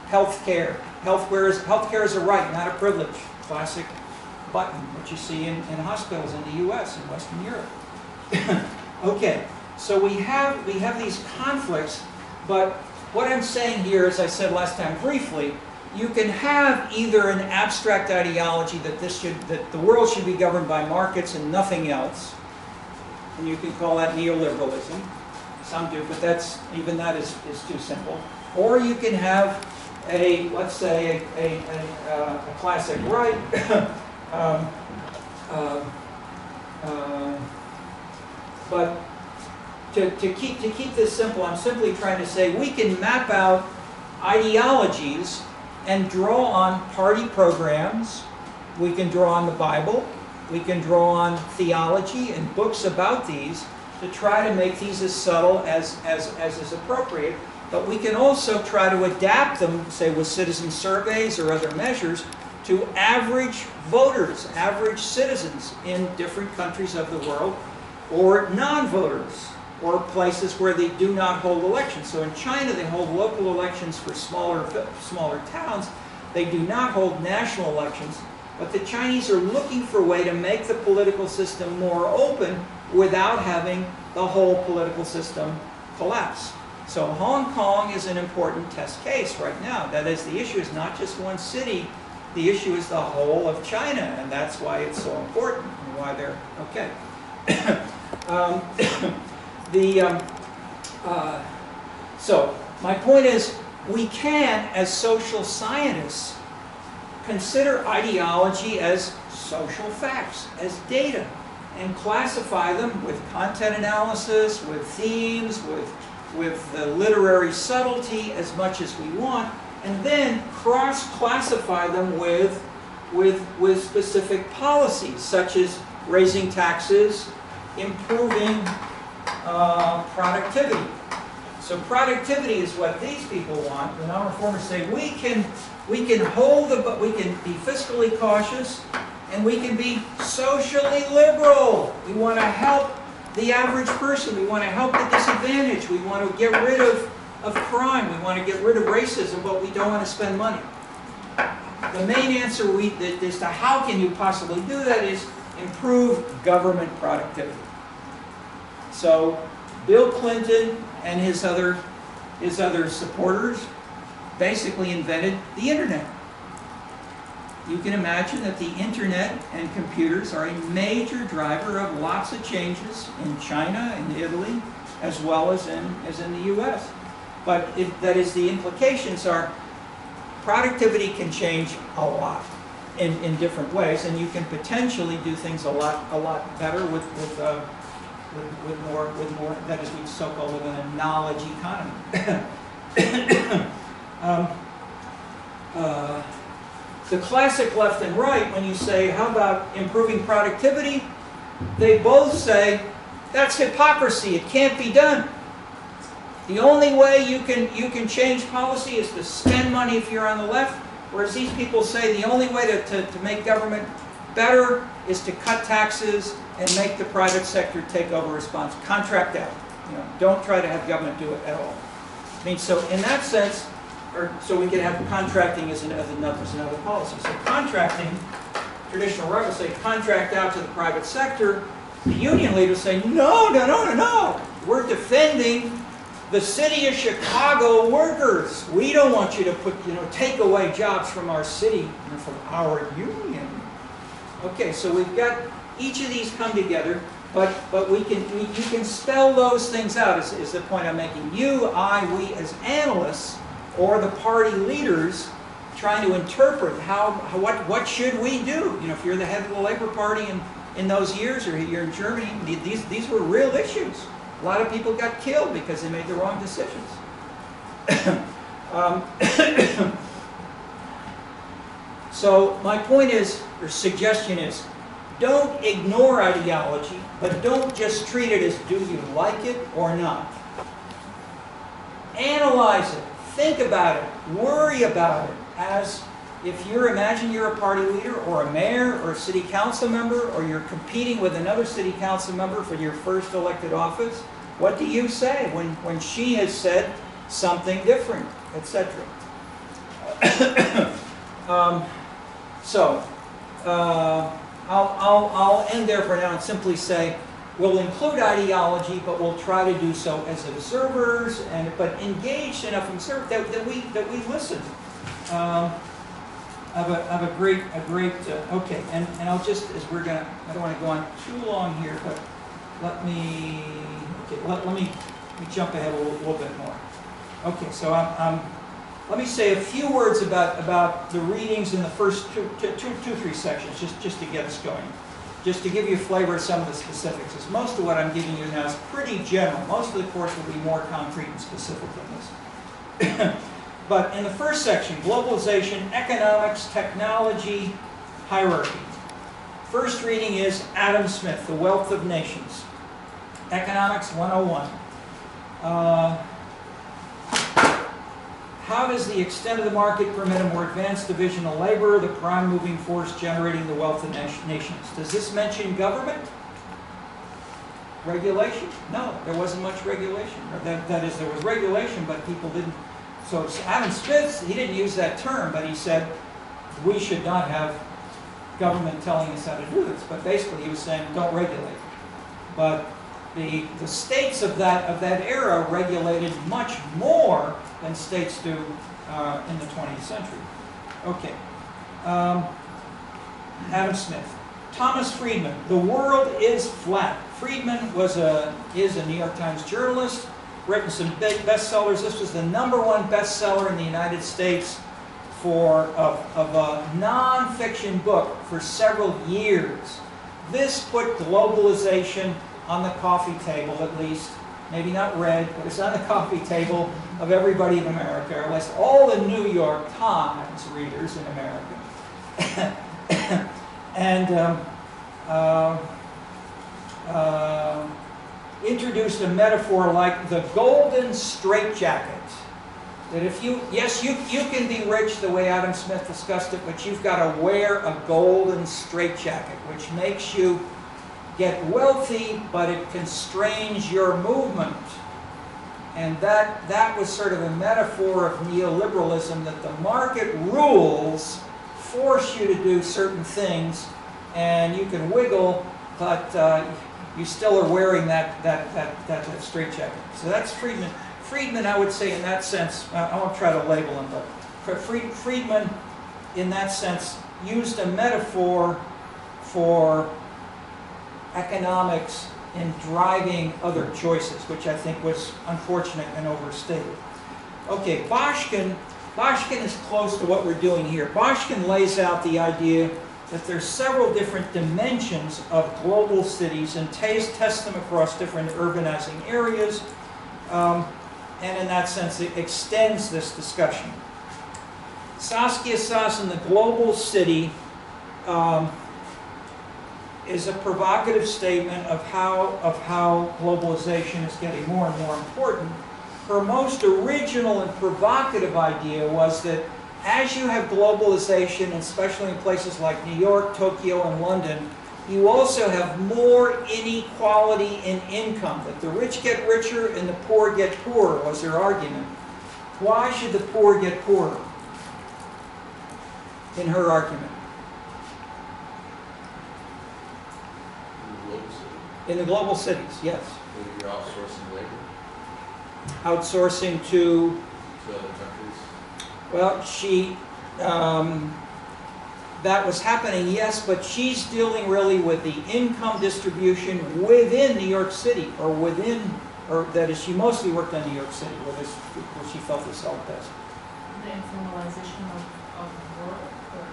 health care. Healthcare is a right, not a privilege. Classic button, which you see in hospitals in the U.S. and Western Europe. Okay, so we have these conflicts, but what I'm saying here, as I said last time briefly, you can have either an abstract ideology that the world should be governed by markets and nothing else, and you can call that neoliberalism. Some do, but even that is too simple. Or you can have let's say a classic right. But to keep this simple, I'm simply trying to say we can map out ideologies and draw on party programs. We can draw on the Bible. We can draw on theology and books about these to try to make these as subtle as is appropriate. But we can also try to adapt them, say with citizen surveys or other measures, to average voters, average citizens in different countries of the world, or non-voters, or places where they do not hold elections. So in China, they hold local elections for smaller towns. They do not hold national elections. But the Chinese are looking for a way to make the political system more open without having the whole political system collapse. So Hong Kong is an important test case right now. That is, the issue is not just one city, the issue is the whole of China, and that's why it's so important and why they're okay. So my point is, we can, as social scientists, consider ideology as social facts, as data, and classify them with content analysis, with themes, with the literary subtlety as much as we want, and then cross-classify them with specific policies, such as raising taxes, improving productivity. So productivity is what these people want. The non-reformers say we can hold we can be fiscally cautious, and we can be socially liberal. We want to help the average person. We want to help the disadvantaged. We want to get rid of crime. We want to get rid of racism, but we don't want to spend money. The main answer as to how can you possibly do that is improve government productivity. So Bill Clinton and his other supporters basically invented the internet. You can imagine that the internet and computers are a major driver of lots of changes in China and Italy, as well as in the U.S. But that is, the implications are productivity can change a lot in different ways, and you can potentially do things a lot better with more, that is, we so-called live in a knowledge economy. The classic left and right, when you say, how about improving productivity? They both say, that's hypocrisy, it can't be done. The only way you can change policy is to spend money if you're on the left, whereas these people say the only way to make government better is to cut taxes and make the private sector take over response. Contract out. Don't try to have government do it at all. I mean, so in that sense, so we can have contracting as another policy. So contracting, traditional right will say contract out to the private sector. The union leaders say, no. We're defending the city of Chicago workers. We don't want you to take away jobs from our city, from our union. Okay, so we've got each of these come together, but you can spell those things out, is the point I'm making. You, I, we as analysts, or the party leaders, trying to interpret what should we do? If you're the head of the Labor Party in those years, or you're in Germany, these were real issues. A lot of people got killed because they made the wrong decisions. So my point is, or suggestion is, don't ignore ideology, but don't just treat it as do you like it or not. Analyze it, think about it, worry about it. As if imagine you're a party leader or a mayor or a city council member, or you're competing with another city council member for your first elected office, what do you say when she has said something different, etc.? I'll end there for now and simply say we'll include ideology, but we'll try to do so as observers, but engaged enough observers that we listen. Okay, and I'll just, as we're gonna, I don't want to go on too long here, but let me jump ahead a little bit more. Okay, so let me say a few words about the readings in the first three sections, just to get us going. Just to give you a flavor of some of the specifics. As most of what I'm giving you now is pretty general. Most of the course will be more concrete and specific than this. But in the first section, globalization, economics, technology, hierarchy. First reading is Adam Smith, The Wealth of Nations. Economics 101. How does the extent of the market permit a more advanced division of labor, the prime moving force generating the wealth of nations? Does this mention government? Regulation? No, there wasn't much regulation. That is, there was regulation, but people didn't. So Adam Smith, he didn't use that term, but he said we should not have government telling us how to do this. But basically he was saying don't regulate. But the states of that era regulated much more than states do in the 20th century. Okay. Adam Smith. Thomas Friedman, The World is Flat. Friedman is a New York Times journalist, written some big bestsellers. This was the #1 bestseller in the United States of a non-fiction book for several years. This put globalization on the coffee table, at least, maybe not read, but it's on the coffee table of everybody in America, or at least all the New York Times readers in America. And introduced a metaphor like the golden straitjacket. That if you can be rich the way Adam Smith discussed it, but you've got to wear a golden straitjacket, which makes you get wealthy, but it constrains your movement. And that was sort of a metaphor of neoliberalism, that the market rules force you to do certain things, and you can wiggle, but you still are wearing that straitjacket. So that's Friedman. Friedman, I would say, in that sense, I won't try to label him, but Friedman, in that sense, used a metaphor for economics in driving other choices, which I think was unfortunate and overstated. Okay, Bashkin is close to what we're doing here. Bashkin lays out the idea that there's several different dimensions of global cities and tests them across different urbanizing areas. And in that sense, it extends this discussion. Saskia Sassen, the global city, is a provocative statement of how globalization is getting more and more important. Her most original and provocative idea was that as you have globalization, especially in places like New York, Tokyo, and London, you also have more inequality in income, that the rich get richer and the poor get poorer, was her argument. Why should the poor get poorer? In her argument. In the global cities, yes. You're outsourcing labor Outsourcing to to other countries. well, that was happening, yes, but she's dealing really with the income distribution within New York City, or that is, she mostly worked on New York City, where she felt this helped best. The informalization of work? Or?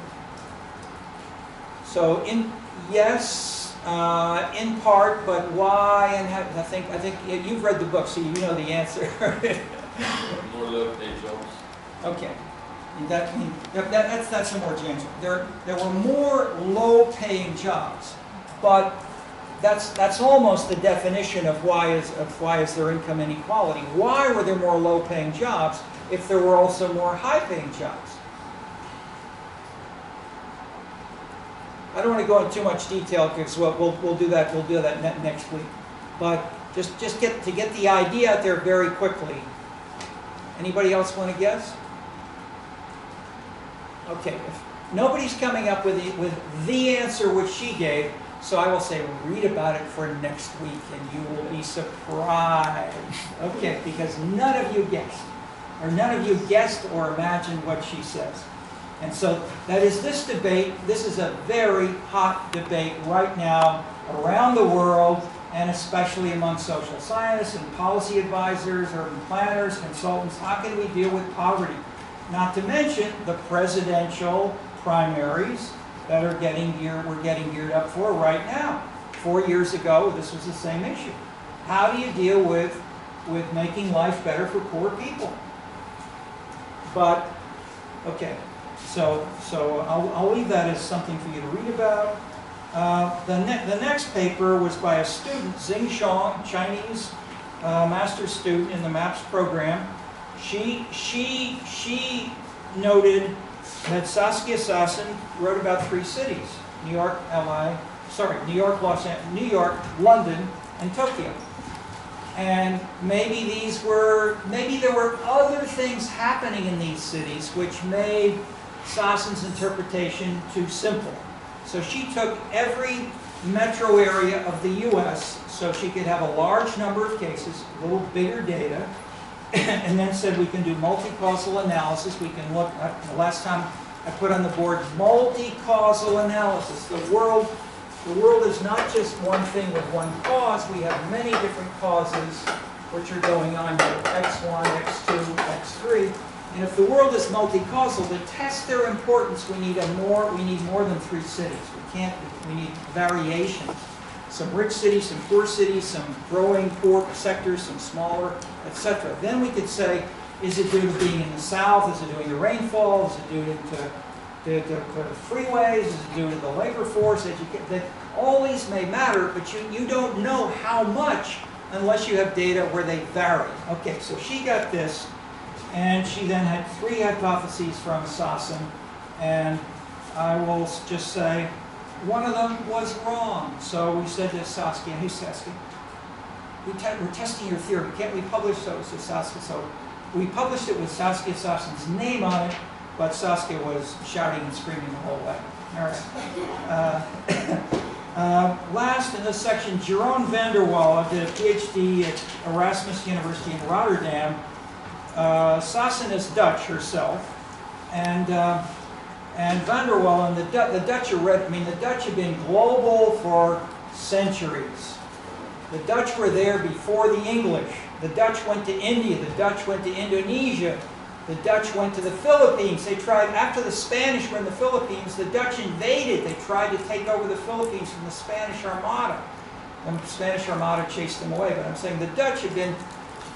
So, yes, in part, but why? And I think you've read the book, so you know the answer. More low-paid jobs. Okay. That's not some more answer. There were more low-paying jobs, but that's almost the definition of why is there income inequality. Why were there more low-paying jobs if there were also more high-paying jobs? I don't want to go into too much detail because we'll do that next week. But just get the idea out there very quickly. Anybody else want to guess? Okay, if nobody's coming up with the answer which she gave, so I will say read about it for next week and you will be surprised. Okay, because none of you guessed or imagined what she says. And so that is this debate. This is a very hot debate right now around the world, and especially among social scientists and policy advisors, urban planners, consultants. How can we deal with poverty? Not to mention the presidential primaries that we're getting geared up for right now. 4 years ago, this was the same issue. How do you deal with making life better for poor people? But, okay, so I'll leave that as something for you to read about. The next paper was by a student, Xing Xiong, Chinese master's student in the MAPS program. She noted that Saskia Sassen wrote about 3 cities: New York, London, and Tokyo. And maybe there were other things happening in these cities which made Sassen's interpretation too simple. So she took every metro area of the U.S. so she could have a large number of cases, a little bigger data, and then said we can do multi-causal analysis. We can look at, the last time I put on the board, multi-causal analysis. The world is not just one thing with one cause. We have many different causes which are going on here, X1, X2, X3. And if the world is multi-causal, to test their importance, we need more than 3 cities. We need variations. some rich cities, some poor cities, some growing poor sectors, some smaller, etc. Then we could say, is it due to being in the south? Is it due to rainfall? Is it due to freeways? Is it due to the labor force? All these may matter, but you don't know how much unless you have data where they vary. Okay, so she got this, and she then had 3 hypotheses from Sasson, and I will just say one of them was wrong. So we said to Saskia, hey Saskia, we're testing your theory. Can't we publish those to Saskia? So we published it with Saskia Sasson's name on it, but Saskia was shouting and screaming the whole way. All right. Last in this section, Jeroen van der Walle did a PhD at Erasmus University in Rotterdam. Sasson is Dutch herself, and van der Walle and the Dutch the Dutch have been global for centuries. The Dutch were there before the English. The Dutch went to India. The Dutch went to Indonesia. The Dutch went to the Philippines. They tried, after the Spanish were in the Philippines, the Dutch invaded. They tried to take over the Philippines from the Spanish Armada. And the Spanish Armada chased them away. But I'm saying the Dutch have been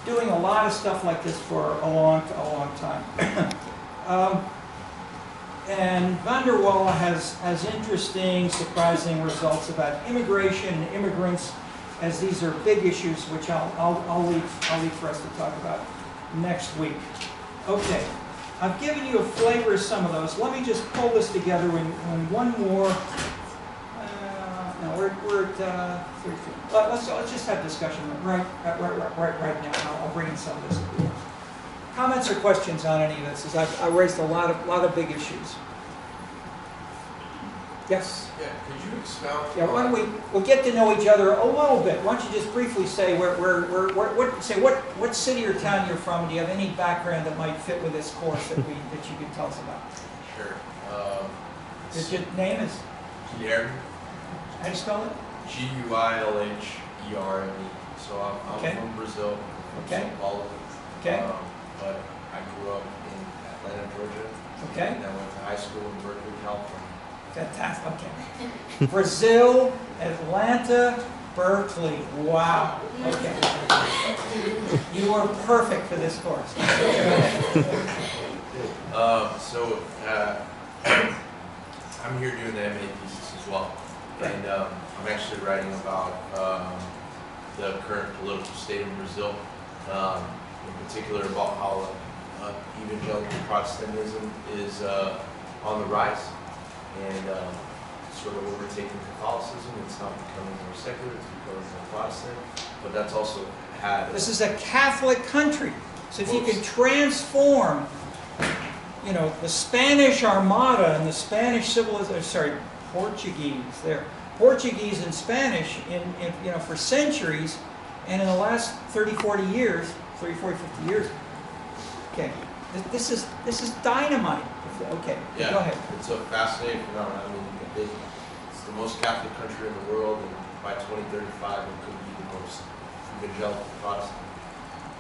doing a lot of stuff like this for a long time. And van der Walle has interesting, surprising results about immigration and immigrants, as these are big issues, which I'll leave for us to talk about next week. Okay, I've given you a flavor of some of those. Let me just pull this together in one more. No, we're at 32. Let's just have discussion right now. I'll bring in some of this. Comments or questions on any of this? As I raised a lot of big issues. Yes. Yeah, could you expound? Yeah, why don't we'll get to know each other a little bit. Why don't you just briefly say what city or town you're from? Do you have any background that might fit with this course that you could tell us about? Sure. Your name is? Guilherme. How do you spell it? Guilherme. So I'm Okay. from Brazil, from Okay. São Paulo. Okay. But I grew up in Atlanta, Georgia. Okay. And I went to high school in Berkeley, California. Fantastic. Okay. Brazil, Atlanta, Berkeley. Wow. Okay. You are perfect for this course. I'm here doing the MA thesis as well. And I'm actually writing about the current political state in Brazil, in particular about how evangelical Protestantism is on the rise and sort of overtaking Catholicism. It's not becoming more secular, it's becoming more Protestant, but that's also had... This is a Catholic country. So if you can transform, the Spanish Armada and the Spanish civilization, Portuguese and Spanish for centuries, and in the last 30, 40 years, 30, 40, 50 years, okay, this is dynamite. Okay, yeah, go ahead. It's a fascinating phenomenon. I mean, it's the most Catholic country in the world, and by 2035 it could be the most evangelical Protestant.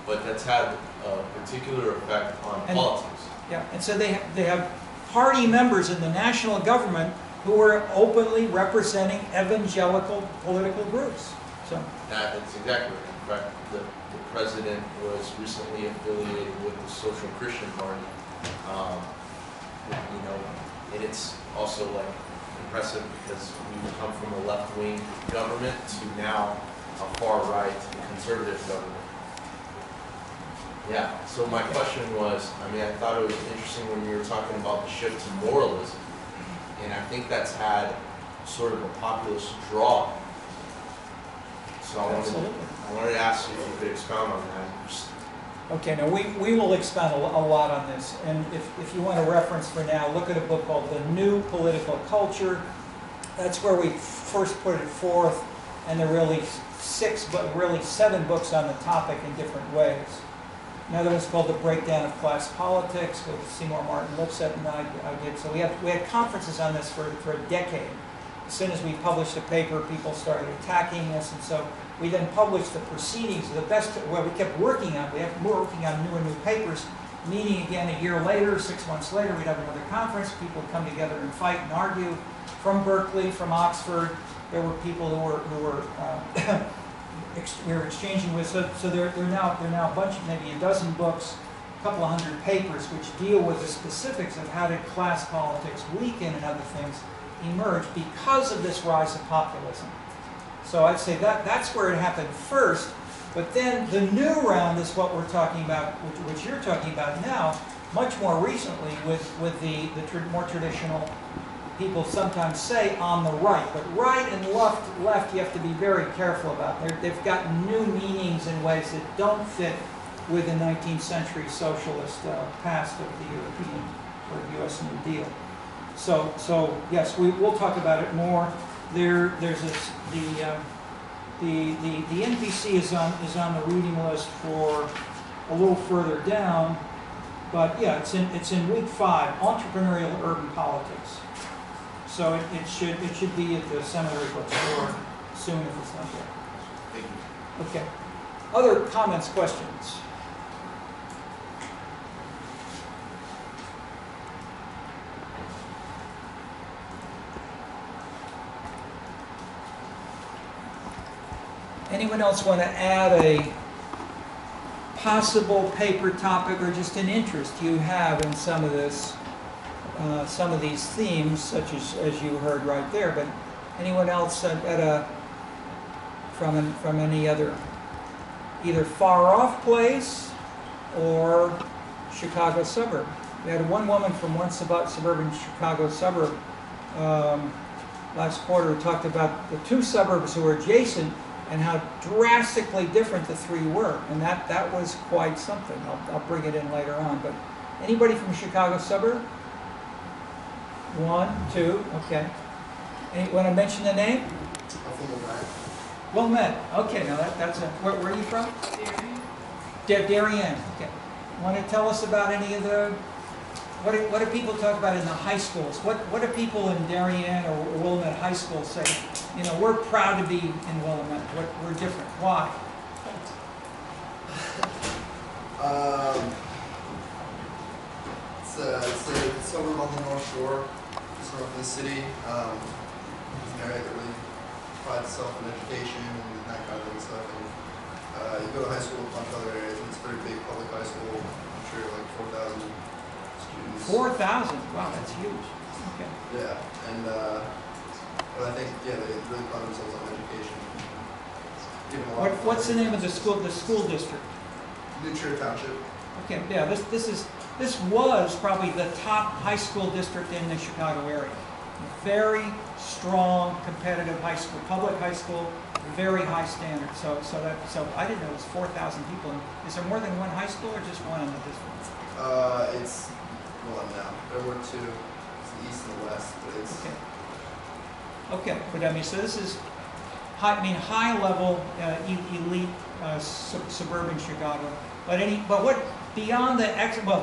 But that's had a particular effect on politics. Yeah, and so they have party members in the national government who are openly representing evangelical political groups. So That's exactly right. In fact, the president was recently affiliated with the Social Christian Party. And it's also impressive because we've come from a left-wing government to now a far-right conservative government. Yeah, so my question was, I thought it was interesting when you were talking about the shift to moralism, and I think that's had sort of a populist draw. So I wanted to ask you if you could expound on that. okay, now we will expound a lot on this, and if you want a reference for now, look at a book called The New Political Culture. That's where we first put it forth, and there are really 7 books on the topic in different ways. Another one's called The Breakdown of Class Politics, with Seymour Martin Lipset and I did. So we had conferences on this for a decade. As soon as we published a paper, people started attacking us, and so we then published the proceedings. We kept working on. We're working on new and new papers. Meeting again a year later, 6 months later, we'd have another conference. People would come together and fight and argue from Berkeley, from Oxford. There were people who were we were exchanging with. So there are now a bunch, maybe a dozen books, a couple of hundred papers, which deal with the specifics of how did class politics weaken and other things emerge because of this rise of populism. So I'd say that's where it happened first. But then the new round is what we're talking about, which you're talking about now, much more recently with the more traditional people sometimes say on the right. But right and left you have to be very careful about. They've got new meanings in ways that don't fit with the 19th century socialist past of the European or U.S. New Deal. So yes, we'll talk about it more. There's the NPC is on the reading list for a little further down, but yeah, it's in week 5, entrepreneurial urban politics. So it should be at the seminary bookstore soon if it's not there. Thank you. Okay. Other comments, questions? Anyone else want to add a possible paper topic or just an interest you have in some of this, some of these themes, such as you heard right there? But anyone else from any other, either far off place or Chicago suburb? We had one woman from one suburban Chicago suburb last quarter who talked about the 2 suburbs who were adjacent and how drastically different the 3 were. And that was quite something. I'll bring it in later on. But anybody from Chicago suburb? 1, 2, okay. Want to mention the name? Well met. Okay, now that's a, where are you from? Darien. Okay. Want to tell us about any of the, what do people talk about in the high schools? What do people in Darien or Willamette High School say? You know, we're proud to be in Willamette. We're different. Why? It's a suburb on the North Shore, just north of the city. It's an area that really prides itself in education and that kind of stuff. And you go to high school in a bunch of other areas, and it's a very big public high school. I'm sure like 4,000 students. 4,000? Wow, that's huge. Okay. Yeah, and but I think they really pride themselves on education. What's the name of the school district? New Trier Township. Okay, yeah, this was probably the top high school district in the Chicago area. Very strong, competitive high school, public high school, very high standards. So I didn't know it was 4,000 people. Is there more than one high school or just one in the district? It's one now. There were 2. It's the east and the west, but it's okay. But I mean, so this is high level, elite suburban Chicago. But what beyond the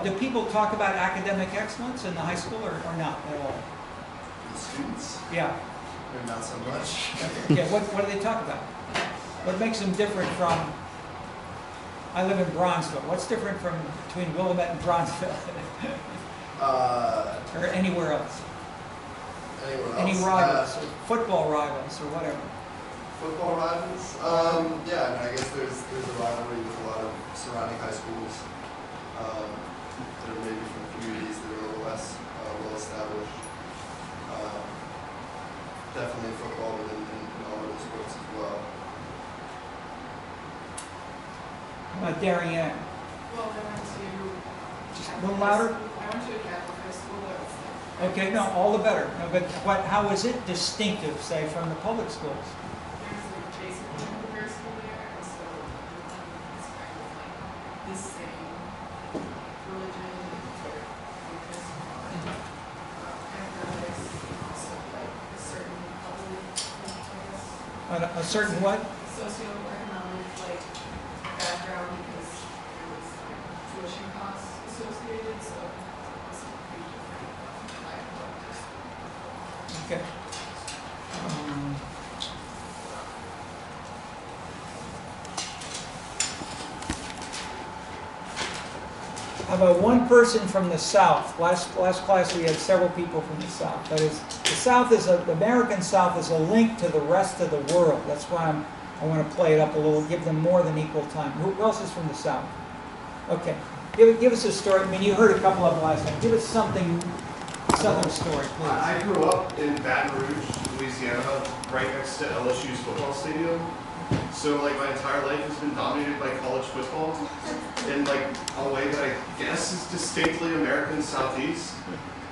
do people talk about academic excellence in the high school or not at all? the students. Yeah. Maybe not so much. Yeah. What do they talk about? What makes them different from? I live in Bronzeville. What's different between Willamette and Bronzeville? Or anywhere else? Anywhere else. Any rivals, or football rivals, or whatever? Football rivals? Yeah, I guess there's a rivalry with a lot of surrounding high schools that are maybe from communities that are a little less well established. Definitely football, but in all other sports as well. How about Darien? Well, I went to Just a little louder? I went to a Catholic high school that was Okay, no, all the better. No, but how is it distinctive, say, from the public schools? there's a Jason Lutheran school there, and so it's kind of like the same religion focus on academics, also like a certain public, I guess, A certain what? socioeconomic like background because there was tuition costs associated, so it's pretty different. I Okay. How about one person from the South? Last class we had several people from the South. That is, the American South is a link to the rest of the world. That's why I want to play it up a little, give them more than equal time. Who else is from the South? Okay, give us a story. I mean, you heard a couple of them last time. Give us something, Southern story, please. I grew up in Baton Rouge, Louisiana, right next to LSU's football stadium. So like my entire life has been dominated by college football in like a way that I guess is distinctly American Southeast.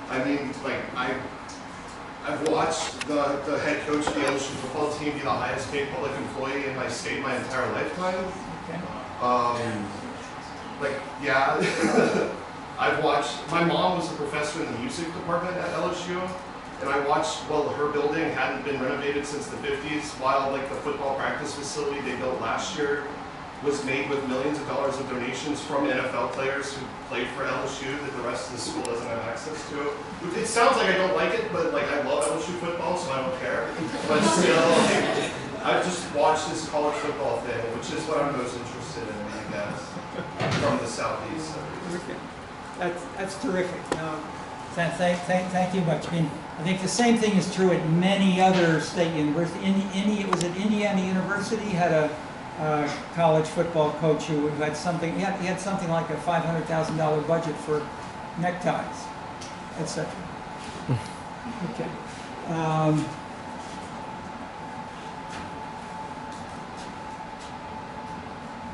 I mean, like I've watched the head coach of the LSU football team be the highest paid public employee in my state my entire lifetime. Okay. Like, yeah, I've watched, my mom was a professor in the music department at LSU, and I watched, well, her building hadn't been renovated since the 50s, while like the football practice facility they built last year was made with millions of dollars of donations from NFL players who played for LSU that the rest of the school doesn't have access to. It sounds like I don't like it, but like I love LSU football, so I don't care. But still, like, I've just watched this college football thing, which is what I'm most interested in, I guess, from the Southeast. Okay. That's terrific. Thank you much. I mean, I think the same thing is true at many other state universities. Was it Indiana University had a college football coach who had something. He had something like a $500,000 budget for neckties, etc. Okay.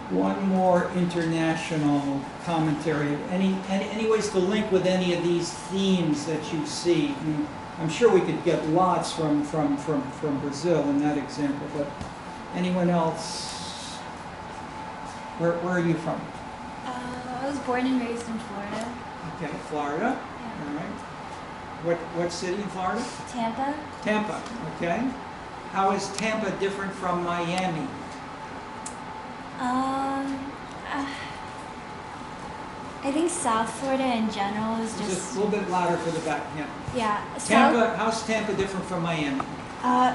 One more international commentary. Any ways to link with any of these themes that you see? I mean, I'm sure we could get lots from Brazil in that example, but anyone else? Where are you from? I was born and raised in Florida. Okay, Florida. Yeah. All right. What city in Florida? Tampa. Tampa. Okay. How is Tampa different from Miami? I think South Florida in general is Just a little bit louder for the back. Yeah. Yeah. Tampa. How's Tampa different from Miami?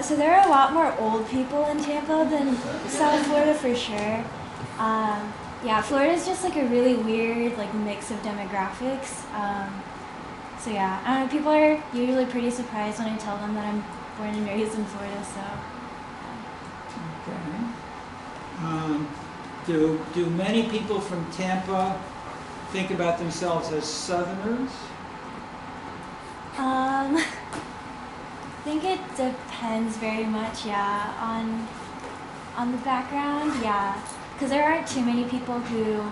So there are a lot more old people in Tampa than South Florida for sure. Yeah, Florida is just like a really weird like mix of demographics. So yeah, I don't know, people are usually pretty surprised when I tell them that I'm born and raised in Florida. So. Okay. Do many people from Tampa think about themselves as Southerners? I think it depends very much, yeah, on the background, yeah. Because there aren't too many people who,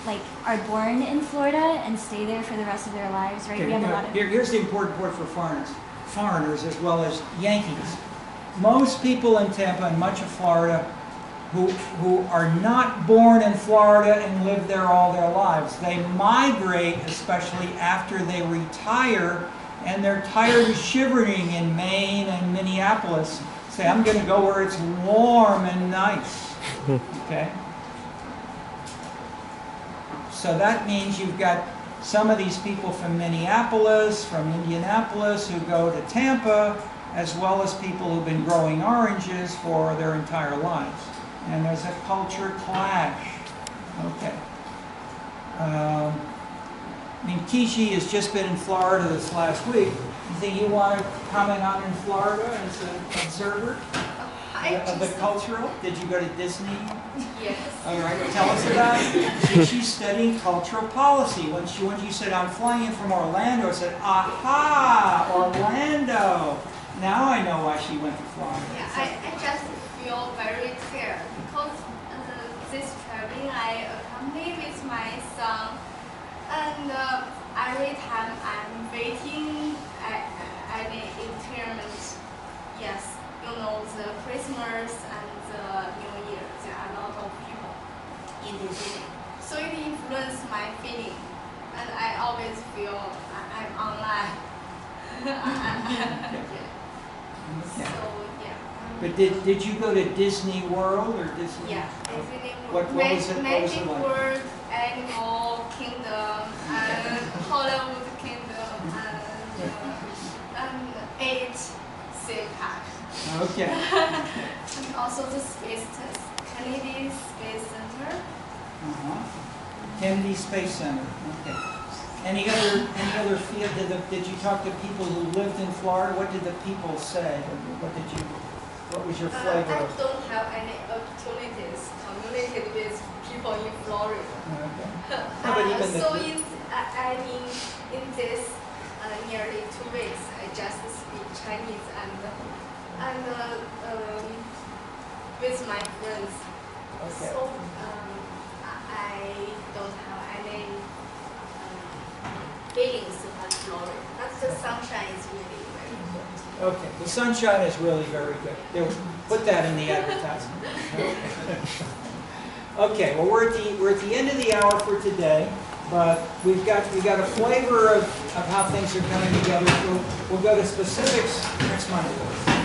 like, are born in Florida and stay there for the rest of their lives, right? Okay, We have a lot of... here's the important part for foreigners as well as Yankees. Most people in Tampa and much of Florida who are not born in Florida and live there all their lives, they migrate, especially after they retire, and they're tired of shivering in Maine and Minneapolis. Say, I'm going to go where it's warm and nice. Okay? So that means you've got some of these people from Minneapolis, from Indianapolis, who go to Tampa, as well as people who've been growing oranges for their entire lives. And there's a culture clash. Okay. I mean, Kishi has just been in Florida this last week. You think you want to comment on in Florida as an observer of the cultural? Did you go to Disney? Yes. All right, tell us about it. She's studying cultural policy. When you said, I'm flying in from Orlando, I said, aha, Orlando. Now I know why she went to Florida. Yeah, I just feel very clear because this traveling I accompany with my son, and every time I'm waiting at the entertainment, yes, you know, the Christmas and the New Year, there are a lot of people in the city. So it influences my feeling, and I always feel I'm online. Okay. So yeah. But did you go to Disney World or Disney? Yeah, Disney What World. was it? Magic like? World, Animal Kingdom, and Hollywood Kingdom, and 8 theme parks. Okay. And also the Kennedy Space Center. Kennedy Space Center. Okay. Any other feel? Did you talk to people who lived in Florida? What did the people say? What was your flavor? I don't have any opportunities communicated with people in Florida. Okay. No, but even So in this nearly 2 weeks, I just speak Chinese and with my friends. Okay. So I don't have any feelings about Florida. But the sunshine is really very good. Okay, the sunshine is really very good. Put that in the advertisement. Okay, well we're at the end of the hour for today, but we got a flavor of how things are coming together. We'll go to specifics next Monday.